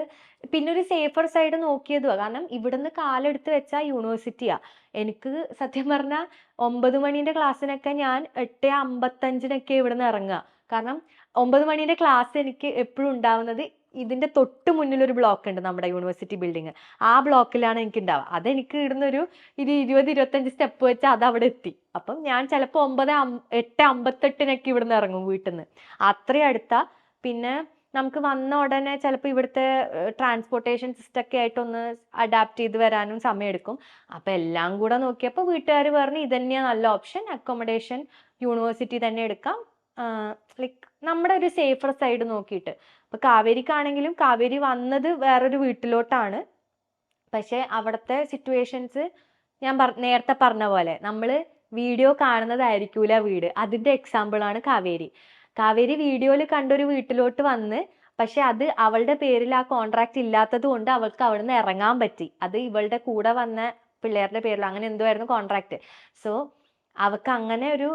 പിന്നെ ഒരു സേഫർ സൈഡ് നോക്കിയതുമാണ്. കാരണം ഇവിടുന്ന് കാലെടുത്ത് വെച്ചാൽ യൂണിവേഴ്സിറ്റിയാണ്. എനിക്ക് സത്യം പറഞ്ഞാൽ 9 മണീൻ്റെ ക്ലാസ്സിനൊക്കെ ഞാൻ 8:55 ഇവിടുന്ന് ഇറങ്ങുക. കാരണം 9 മണീൻ്റെ ക്ലാസ് എനിക്ക് എപ്പോഴും ഉണ്ടാവുന്നത് ഇതിൻ്റെ തൊട്ട് മുന്നിലൊരു ബ്ലോക്ക് ഉണ്ട്, നമ്മുടെ യൂണിവേഴ്സിറ്റി ബിൽഡിങ്. ആ ബ്ലോക്കിലാണ് എനിക്ക് ഉണ്ടാവുക. അതെനിക്ക് ഇടുന്നൊരു 20-25 സ്റ്റെപ്പ് വെച്ചാൽ അത് അവിടെ എത്തി. അപ്പം ഞാൻ ചിലപ്പോൾ 8:58 ഇവിടുന്ന് ഇറങ്ങും വീട്ടിൽ നിന്ന്, അത്രയും അടുത്താ. പിന്നെ നമുക്ക് വന്ന ഉടനെ ചിലപ്പോൾ ഇവിടുത്തെ ട്രാൻസ്പോർട്ടേഷൻ സിസ്റ്റം ഒക്കെ ആയിട്ടൊന്ന് അഡാപ്റ്റ് ചെയ്ത് വരാനും സമയമെടുക്കും. അപ്പം എല്ലാം കൂടെ നോക്കിയപ്പോൾ വീട്ടുകാർ പറഞ്ഞു ഇതന്നെയാണ് നല്ല ഓപ്ഷൻ, അക്കോമഡേഷൻ യൂണിവേഴ്സിറ്റി തന്നെ എടുക്കാം, ലൈക്ക് നമ്മുടെ ഒരു സേഫർ സൈഡ് നോക്കിയിട്ട്. അപ്പോൾ കാവേരിക്കാണെങ്കിലും കാവേരി വന്നത് വേറൊരു വീട്ടിലോട്ടാണ്. പക്ഷേ അവിടുത്തെ സിറ്റുവേഷൻസ് ഞാൻ നേരത്തെ പറഞ്ഞ പോലെ നമ്മൾ വീഡിയോ കാണുന്നതായിരിക്കൂല വീട്, അതിൻ്റെ എക്സാമ്പിളാണ് കാവേരി. കാവേരി വീഡിയോയിൽ കണ്ടൊരു വീട്ടിലോട്ട് വന്ന്, പക്ഷെ അത് അവളുടെ പേരിൽ ആ കോൺട്രാക്ട് ഇല്ലാത്തത് കൊണ്ട് അവൾക്ക് അവിടെ നിന്ന് ഇറങ്ങാൻ പറ്റി. അത് ഇവളുടെ കൂടെ വന്ന പിള്ളേരുടെ പേരിൽ അങ്ങനെ എന്തോ ആയിരുന്നു കോൺട്രാക്ട്. സോ അവൾക്ക് അങ്ങനെ ഒരു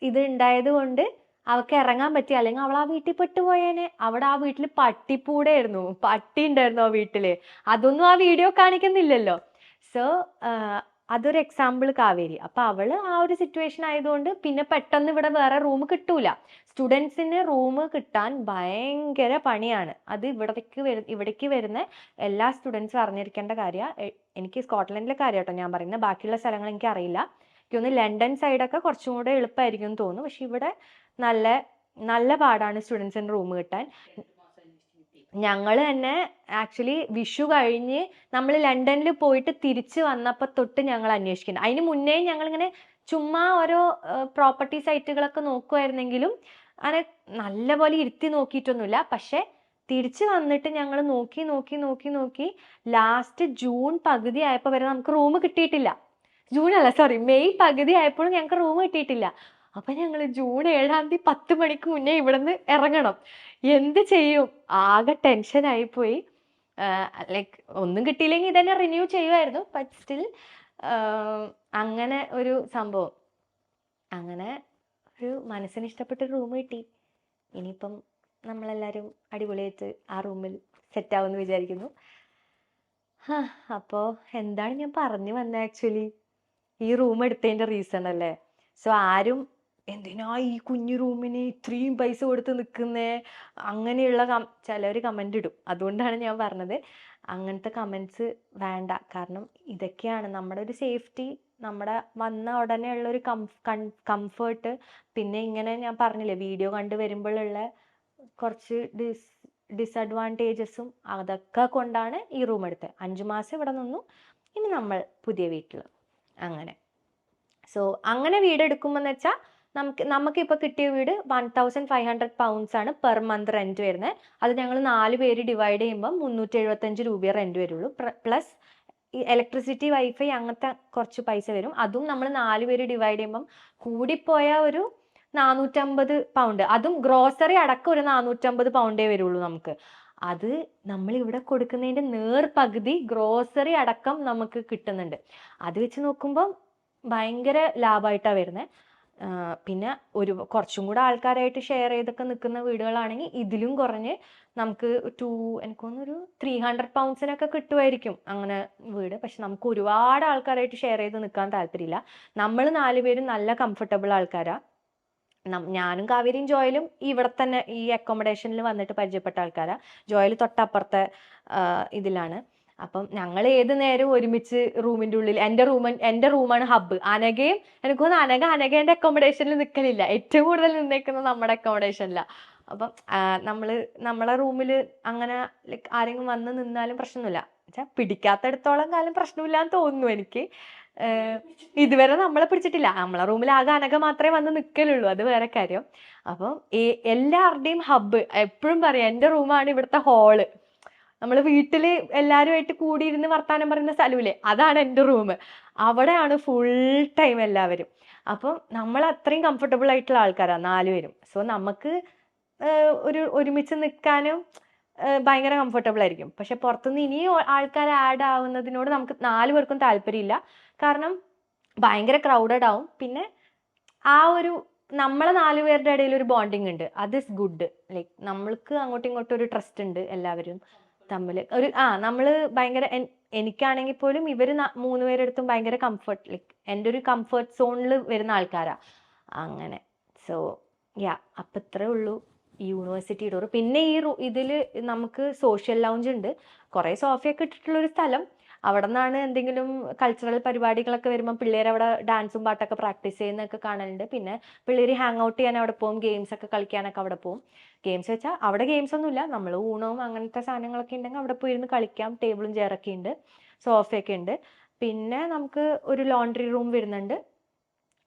ഇത് ഉണ്ടായത് കൊണ്ട് അവൾക്ക് ഇറങ്ങാൻ പറ്റി, അല്ലെങ്കിൽ അവൾ ആ വീട്ടിൽ പെട്ടുപോയേനെ. അവിടെ ആ വീട്ടിൽ പട്ടിപ്പൂടായിരുന്നു, പട്ടി ഉണ്ടായിരുന്നു ആ വീട്ടിൽ, അതൊന്നും ആ വീഡിയോ കാണിക്കുന്നില്ലല്ലോ. സോ അതൊരു എക്സാമ്പിൾ കാവേരി. അപ്പൊ അവള് ആ ഒരു സിറ്റുവേഷൻ ആയതുകൊണ്ട് പിന്നെ പെട്ടെന്ന് ഇവിടെ വേറെ റൂം കിട്ടൂല. സ്റ്റുഡൻസിന് റൂം കിട്ടാൻ ഭയങ്കര പണിയാണ്. അത് ഇവിടേക്ക് വരുന്ന എല്ലാ സ്റ്റുഡൻസും അറിഞ്ഞിരിക്കേണ്ട കാര്യമാണ്. എനിക്ക് സ്കോട്ട്ലൻഡിലെ കാര്യം കേട്ടോ ഞാൻ പറയുന്നത്, ബാക്കിയുള്ള സ്ഥലങ്ങൾ എനിക്ക് അറിയില്ല. എനിക്കൊന്ന് ലണ്ടൻ സൈഡൊക്കെ കുറച്ചും കൂടെ എളുപ്പമായിരിക്കും എന്ന് തോന്നുന്നു. പക്ഷെ ഇവിടെ നല്ല നല്ല പാടാണ് സ്റ്റുഡൻസിന് റൂം കിട്ടാൻ. ഞങ്ങൾ തന്നെ ആക്ച്വലി വിഷു കഴിഞ്ഞ് നമ്മൾ ലണ്ടനിൽ പോയിട്ട് തിരിച്ച് വന്നപ്പോൾ തൊട്ട് ഞങ്ങൾ അന്വേഷിക്കുന്നത്. അതിന് മുന്നേ ഞങ്ങളിങ്ങനെ ചുമ്മാ ഓരോ പ്രോപ്പർട്ടി സൈറ്റുകളൊക്കെ നോക്കുമായിരുന്നെങ്കിലും അങ്ങനെ നല്ലപോലെ ഇരുത്തി നോക്കിയിട്ടൊന്നുമില്ല. പക്ഷെ തിരിച്ച് വന്നിട്ട് ഞങ്ങൾ നോക്കി ലാസ്റ്റ് ജൂൺ പകുതി ആയപ്പോൾ വരെ നമുക്ക് റൂം കിട്ടിയിട്ടില്ല. മെയ് പകുതി ആയപ്പോഴും ഞങ്ങൾക്ക് റൂം കിട്ടിയിട്ടില്ല. അപ്പൊ ഞങ്ങൾ ജൂൺ 7-ാം തീയതി 10 മണിക്ക് മുന്നേ ഇവിടുന്ന് ഇറങ്ങണം. എന്ത് ചെയ്യും, ആകെ ടെൻഷനായി പോയി. ലൈക്ക് ഒന്നും കിട്ടിയില്ലെങ്കിൽ ഇതന്നെ റിന്യൂ ചെയ്യുമായിരുന്നു, ബട്ട് സ്റ്റിൽ അങ്ങനെ ഒരു സംഭവം. അങ്ങനെ ഒരു മനസ്സിന് ഇഷ്ടപ്പെട്ട റൂം കിട്ടി. ഇനിയിപ്പം നമ്മളെല്ലാവരും അടിപൊളിയായിട്ട് ആ റൂമിൽ സെറ്റാവുമെന്ന് വിചാരിക്കുന്നു. അപ്പോൾ എന്താണ് ഞാൻ പറഞ്ഞു വന്നത്, ആക്ച്വലി ഈ റൂം എടുത്തതിൻ്റെ റീസൺ അല്ലേ. സോ ആരും എന്തിനാ ഈ കുഞ്ഞു റൂമിന് ഇത്രയും പൈസ കൊടുത്ത് നിൽക്കുന്നേ, അങ്ങനെയുള്ള ചിലർ കമൻ്റ് ഇടും. അതുകൊണ്ടാണ് ഞാൻ പറഞ്ഞത് അങ്ങനത്തെ കമൻസ് വേണ്ട. കാരണം ഇതൊക്കെയാണ് നമ്മുടെ ഒരു സേഫ്റ്റി, നമ്മുടെ വന്ന ഉടനെ ഉള്ളൊരു കംഫേർട്ട്. പിന്നെ ഇങ്ങനെ ഞാൻ പറഞ്ഞില്ലേ വീഡിയോ കണ്ടു വരുമ്പോഴുള്ള കുറച്ച് ഡിസഡ്വാൻറ്റേജസും അതൊക്കെ കൊണ്ടാണ് ഈ റൂം എടുത്തത്. 5 മാസം ഇവിടെ നിന്നു, ഇനി നമ്മൾ പുതിയ വീട്ടിൽ അങ്ങനെ. സോ അങ്ങനെ വീട് എടുക്കുമ്പോൾ വെച്ചാൽ നമുക്കിപ്പോൾ കിട്ടിയ വീട് 1500 pounds ആണ് പെർ മന്ത് റെൻറ്റ് വരുന്നത്. അത് ഞങ്ങൾ 4 പേര് ഡിവൈഡ് ചെയ്യുമ്പോൾ 375 രൂപയെ റെൻറ്റ് വരുള്ളൂ. പ്ലസ് ഈ ഇലക്ട്രിസിറ്റി വൈഫൈ അങ്ങനത്തെ കുറച്ച് പൈസ വരും. അതും നമ്മൾ 4 പേര് ഡിവൈഡ് ചെയ്യുമ്പം കൂടിപ്പോയ ഒരു £450. അതും ഗ്രോസറി അടക്കം ഒരു £450 വരുള്ളൂ നമുക്ക്. അത് നമ്മൾ ഇവിടെ കൊടുക്കുന്നതിന്റെ പകുതി ഗ്രോസറി അടക്കം നമുക്ക് കിട്ടുന്നുണ്ട്. അത് വെച്ച് നോക്കുമ്പോൾ ഭയങ്കര ലാഭമായിട്ടാണ് വരുന്നത്. പിന്നെ കുറച്ചും കൂടെ ആൾക്കാരായിട്ട് ഷെയർ ചെയ്തൊക്കെ നിൽക്കുന്ന വീടുകളാണെങ്കിൽ ഇതിലും കുറഞ്ഞ് നമുക്ക് എനിക്ക് തോന്നുന്നു ഒരു £300 കിട്ടുമായിരിക്കും അങ്ങനെ വീട്. പക്ഷെ നമുക്ക് ഒരുപാട് ആൾക്കാരായിട്ട് ഷെയർ ചെയ്ത് നിൽക്കാൻ താല്പര്യമില്ല. നമ്മൾ 4 പേരും നല്ല കംഫർട്ടബിൾ ആൾക്കാരാ. ഞാനും കാവേരിയും ജോയലും ഇവിടെ തന്നെ ഈ അക്കോമഡേഷനിൽ വന്നിട്ട് പരിചയപ്പെട്ട ആൾക്കാരാ. ജോയൽ തൊട്ടപ്പുറത്തെ ഇതിലാണ്. അപ്പം ഞങ്ങൾ ഏത് നേരവും ഒരുമിച്ച് റൂമിന്റെ ഉള്ളിൽ, എൻ്റെ റൂമാണ് ഹബ്ബ്. അനഘയും എനിക്ക് തോന്നുന്നു അനഘേന്റെ അക്കോമഡേഷനിൽ നിൽക്കലില്ല, ഏറ്റവും കൂടുതൽ നിന്നേക്കുന്നത് നമ്മുടെ അക്കോമഡേഷനിലാണ്. അപ്പം നമ്മളെ റൂമിൽ അങ്ങനെ ആരെങ്കിലും വന്ന് നിന്നാലും പ്രശ്നമില്ല. വെച്ചാൽ പിടിക്കാത്തടത്തോളം കാലം പ്രശ്നമില്ല എന്ന് തോന്നുന്നു എനിക്ക്. ഇതുവരെ നമ്മളെ പിടിച്ചിട്ടില്ല. നമ്മളെ റൂമിൽ ആകെ അനഘ മാത്രമേ വന്ന് നിൽക്കലുള്ളൂ, അത് വേറെ കാര്യം. അപ്പം എല്ലാവരുടെയും ഹബ്ബ് എപ്പോഴും പറയാം, എൻ്റെ റൂമാണ് ഇവിടുത്തെ ഹോള്. നമ്മൾ വീട്ടിൽ എല്ലാവരുമായിട്ട് കൂടിയിരുന്ന് വർത്താനം പറയുന്ന സ്ഥലമില്ലേ, അതാണ് എൻ്റെ റൂം. അവിടെയാണ് ഫുൾ ടൈം എല്ലാവരും. അപ്പം നമ്മൾ അത്രയും കംഫർട്ടബിൾ ആയിട്ടുള്ള ആൾക്കാരാണ് 4 പേരും. സോ നമുക്ക് ഒരുമിച്ച് നിൽക്കാനും ഭയങ്കര കംഫർട്ടബിൾ ആയിരിക്കും. പക്ഷെ പുറത്തുനിന്ന് ഇനിയും ആൾക്കാർ ആഡ് ആവുന്നതിനോട് നമുക്ക് 4 പേർക്കും താല്പര്യമില്ല. കാരണം ഭയങ്കര ക്രൗഡഡ് ആവും. പിന്നെ നമ്മളെ 4 പേരുടെ ഇടയിൽ ഒരു ബോണ്ടിങ് ഉണ്ട്, അത് ഇസ് ഗുഡ്. ലൈക്ക് നമ്മൾക്ക് അങ്ങോട്ടും ഇങ്ങോട്ടും ഒരു ട്രസ്റ്റ് ഉണ്ട് എല്ലാവരും തമ്മിൽ. നമ്മൾ ഭയങ്കര എനിക്കാണെങ്കിൽ പോലും ഇവർ 3 പേരെടുത്തും ഭയങ്കര കംഫർട്ട്, ലൈക്ക് എൻ്റെ ഒരു കംഫർട്ട് സോണിൽ വരുന്ന ആൾക്കാരാ അങ്ങനെ. സോ അപ്പം ഇത്രേ ഉള്ളൂ ഈ യൂണിവേഴ്സിറ്റി ടൂർ. പിന്നെ ഇതിൽ നമുക്ക് സോഷ്യൽ ലൗഞ്ച് ഉണ്ട്, കുറേ സോഫയൊക്കെ ഇട്ടിട്ടുള്ളൊരു സ്ഥലം. അവിടെ നിന്നാണ് എന്തെങ്കിലും കൾച്ചറൽ പരിപാടികളൊക്കെ വരുമ്പോൾ പിള്ളേർ അവിടെ ഡാൻസും പാട്ടൊക്കെ പ്രാക്ടീസ് ചെയ്യുന്നതൊക്കെ കാണലുണ്ട്. പിന്നെ പിള്ളേർ ഹാങ് ഔട്ട് ചെയ്യാൻ അവിടെ പോകും, ഗെയിംസ് ഒക്കെ കളിക്കാനൊക്കെ അവിടെ പോകും. ഗെയിംസ് വെച്ചാൽ അവിടെ ഗെയിംസ് ഒന്നുമില്ല, നമ്മൾ ഊണവും അങ്ങനത്തെ സാധനങ്ങളൊക്കെ ഉണ്ടെങ്കിൽ അവിടെ പോയി ഇരുന്ന് കളിക്കാം. ടേബിളും ചെയറൊക്കെ ഉണ്ട്, സോഫയൊക്കെ ഉണ്ട്. പിന്നെ നമുക്ക് ഒരു ലോണ്ടറി റൂം വരുന്നുണ്ട്,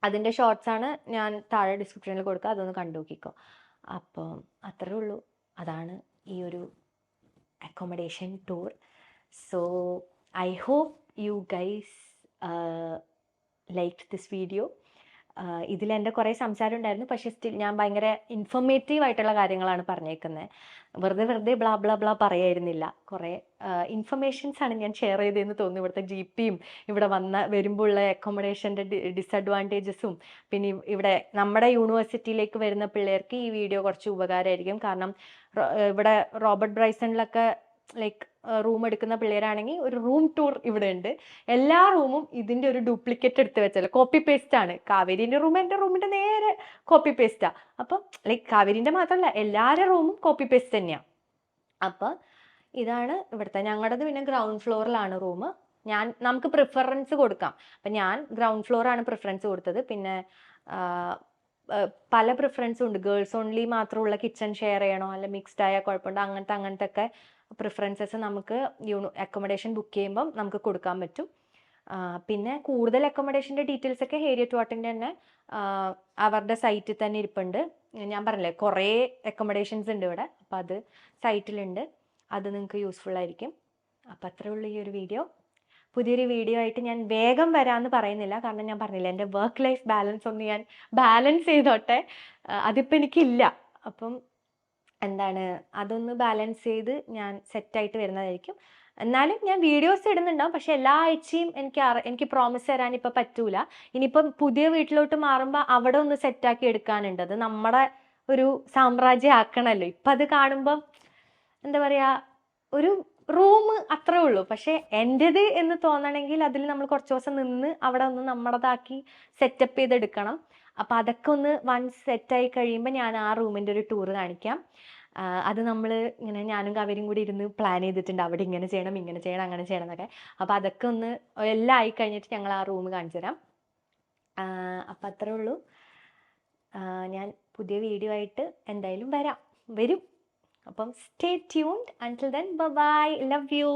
അതിൻ്റെ ഷോർട്സാണ് ഞാൻ താഴെ ഡിസ്ക്രിപ്ഷനിൽ കൊടുക്കുക, അതൊന്ന് കണ്ടു നോക്കിക്കോ. അപ്പം അത്രേ ഉള്ളൂ. അതാണ് ഈ ഒരു accommodation tour. So I hope you guys liked this video. ഇതിൽ എൻ്റെ കുറേ സംസാരം ഉണ്ടായിരുന്നു, പക്ഷേ സ്റ്റിൽ ഞാൻ ഭയങ്കര ഇൻഫോർമേറ്റീവ് ആയിട്ടുള്ള കാര്യങ്ങളാണ് പറഞ്ഞേക്കുന്നത്. വെറുതെ ബ്ലാ ബ്ലാ ബ്ലാ പറയായിരുന്നില്ല. കുറേ ഇൻഫർമേഷൻസ് ആണ് ഞാൻ ഷെയർ ചെയ്തതെന്ന് തോന്നുന്നു. ഇവിടുത്തെ GPയും ഇവിടെ വരുമ്പോൾ ഉള്ള അക്കോമഡേഷൻ്റെ ഡിസഡ്വാൻറ്റേജസും പിന്നെ ഇവിടെ നമ്മുടെ യൂണിവേഴ്സിറ്റിയിലേക്ക് വരുന്ന പിള്ളേർക്ക് ഈ വീഡിയോ കുറച്ച് ഉപകാരമായിരിക്കും. കാരണം ഇവിടെ റോബർട്ട് ബ്രൈസണിലൊക്കെ ലൈക്ക് റൂം എടുക്കുന്ന പിള്ളേരാണെങ്കിൽ ഒരു റൂം ടൂർ ഇവിടെ ഉണ്ട്. എല്ലാ റൂമും ഇതിൻ്റെ ഒരു ഡ്യൂപ്ലിക്കേറ്റ് എടുത്ത് വെച്ചല്ലോ, കോപ്പി പേസ്റ്റ് ആണ്. കാവേരിൻ്റെ റൂം എൻ്റെ റൂമിൻ്റെ നേരെ കോപ്പി പേസ്റ്റാ. അപ്പം ലൈക്ക് കാവേരിൻ്റെ മാത്രമല്ല എല്ലാവരുടെ റൂമും കോപ്പി പേസ്റ്റ് തന്നെയാണ്. അപ്പം ഇതാണ് ഇവിടുത്തെ ഞങ്ങളുടേത്. പിന്നെ ഗ്രൗണ്ട് ഫ്ലോറിലാണ് റൂം. നമുക്ക് പ്രിഫറൻസ് കൊടുക്കാം. അപ്പം ഞാൻ ഗ്രൗണ്ട് ഫ്ലോറാണ് പ്രിഫറൻസ് കൊടുത്തത്. പിന്നെ പല പ്രിഫറൻസും ഉണ്ട്. ഗേൾസ് ഓൺലി മാത്രമുള്ള കിച്ചൺ ഷെയർ ചെയ്യണോ, അല്ല മിക്സ്ഡ് ആയാൽ കുഴപ്പമുണ്ടോ, അങ്ങനത്തെ ഒക്കെ പ്രിഫറൻസസ് നമുക്ക് അക്കോമഡേഷൻ ബുക്ക് ചെയ്യുമ്പം നമുക്ക് കൊടുക്കാൻ പറ്റും. പിന്നെ കൂടുതൽ അക്കോമഡേഷൻ്റെ ഡീറ്റെയിൽസ് ഒക്കെ ഹേരിയറ്റ് വാട്ടിൻ്റെ തന്നെ അവരുടെ സൈറ്റിൽ തന്നെ ഇരിപ്പുണ്ട്. ഞാൻ പറഞ്ഞില്ലേ കുറേ അക്കോമഡേഷൻസ് ഉണ്ട് ഇവിടെ, അപ്പോൾ അത് സൈറ്റിലുണ്ട്, അത് നിങ്ങൾക്ക് യൂസ്ഫുൾ ആയിരിക്കും. അപ്പോൾ അത്രേ ഉള്ളൂ ഈ ഒരു വീഡിയോ. പുതിയൊരു വീഡിയോ ആയിട്ട് ഞാൻ വേഗം വരാമെന്ന് പറയുന്നില്ല, കാരണം ഞാൻ പറഞ്ഞില്ല എൻ്റെ വർക്ക് ലൈഫ് ബാലൻസ് ഒന്ന് ഞാൻ ബാലൻസ് ചെയ്തോട്ടെ. അതിപ്പോൾ എനിക്കില്ല. അപ്പം അതൊന്ന് ബാലൻസ് ചെയ്ത് ഞാൻ സെറ്റായിട്ട് വരുന്നതായിരിക്കും. എന്നാലും ഞാൻ വീഡിയോസ് ഇടുന്നുണ്ടാവും, പക്ഷെ എല്ലാ ആഴ്ചയും എനിക്ക് പ്രോമിസ് തരാൻ ഇപ്പം പറ്റൂല. ഇനിയിപ്പം പുതിയ വീട്ടിലോട്ട് മാറുമ്പോൾ അവിടെ ഒന്ന് സെറ്റാക്കി എടുക്കാനുണ്ട്. അത് നമ്മുടെ ഒരു സാമ്രാജ്യം ആക്കണമല്ലോ. ഇപ്പം അത് കാണുമ്പം എന്താ പറയുക, ഒരു റൂം അത്രേ ഉള്ളൂ. പക്ഷെ എൻ്റേത് എന്ന് തോന്നണമെങ്കിൽ അതിൽ നമ്മൾ കുറച്ച് ദിവസം നിന്ന് അവിടെ ഒന്ന് നമ്മുടേതാക്കി സെറ്റപ്പ് ചെയ്തെടുക്കണം. അപ്പം അതൊക്കെ ഒന്ന് വൺസ് സെറ്റായി കഴിയുമ്പോൾ ഞാൻ ആ റൂമിൻ്റെ ഒരു ടൂർ കാണിക്കാം. അത് നമ്മൾ ഇങ്ങനെ ഞാനും കാവേരിയും കൂടി ഇരുന്ന് പ്ലാൻ ചെയ്തിട്ടുണ്ട്, അവിടെ ഇങ്ങനെ ചെയ്യണം, ഇങ്ങനെ ചെയ്യണം, അങ്ങനെ ചെയ്യണം എന്നൊക്കെ. അപ്പോൾ അതൊക്കെ ഒന്ന് എല്ലാം ആയി കഴിഞ്ഞിട്ട് ഞങ്ങൾ ആ റൂം കാണിച്ചു തരാം. അപ്പം അത്രേ ഉള്ളൂ. ഞാൻ പുതിയ വീഡിയോ ആയിട്ട് എന്തായാലും വരും. അപ്പം stay tuned. Until then bye, love you.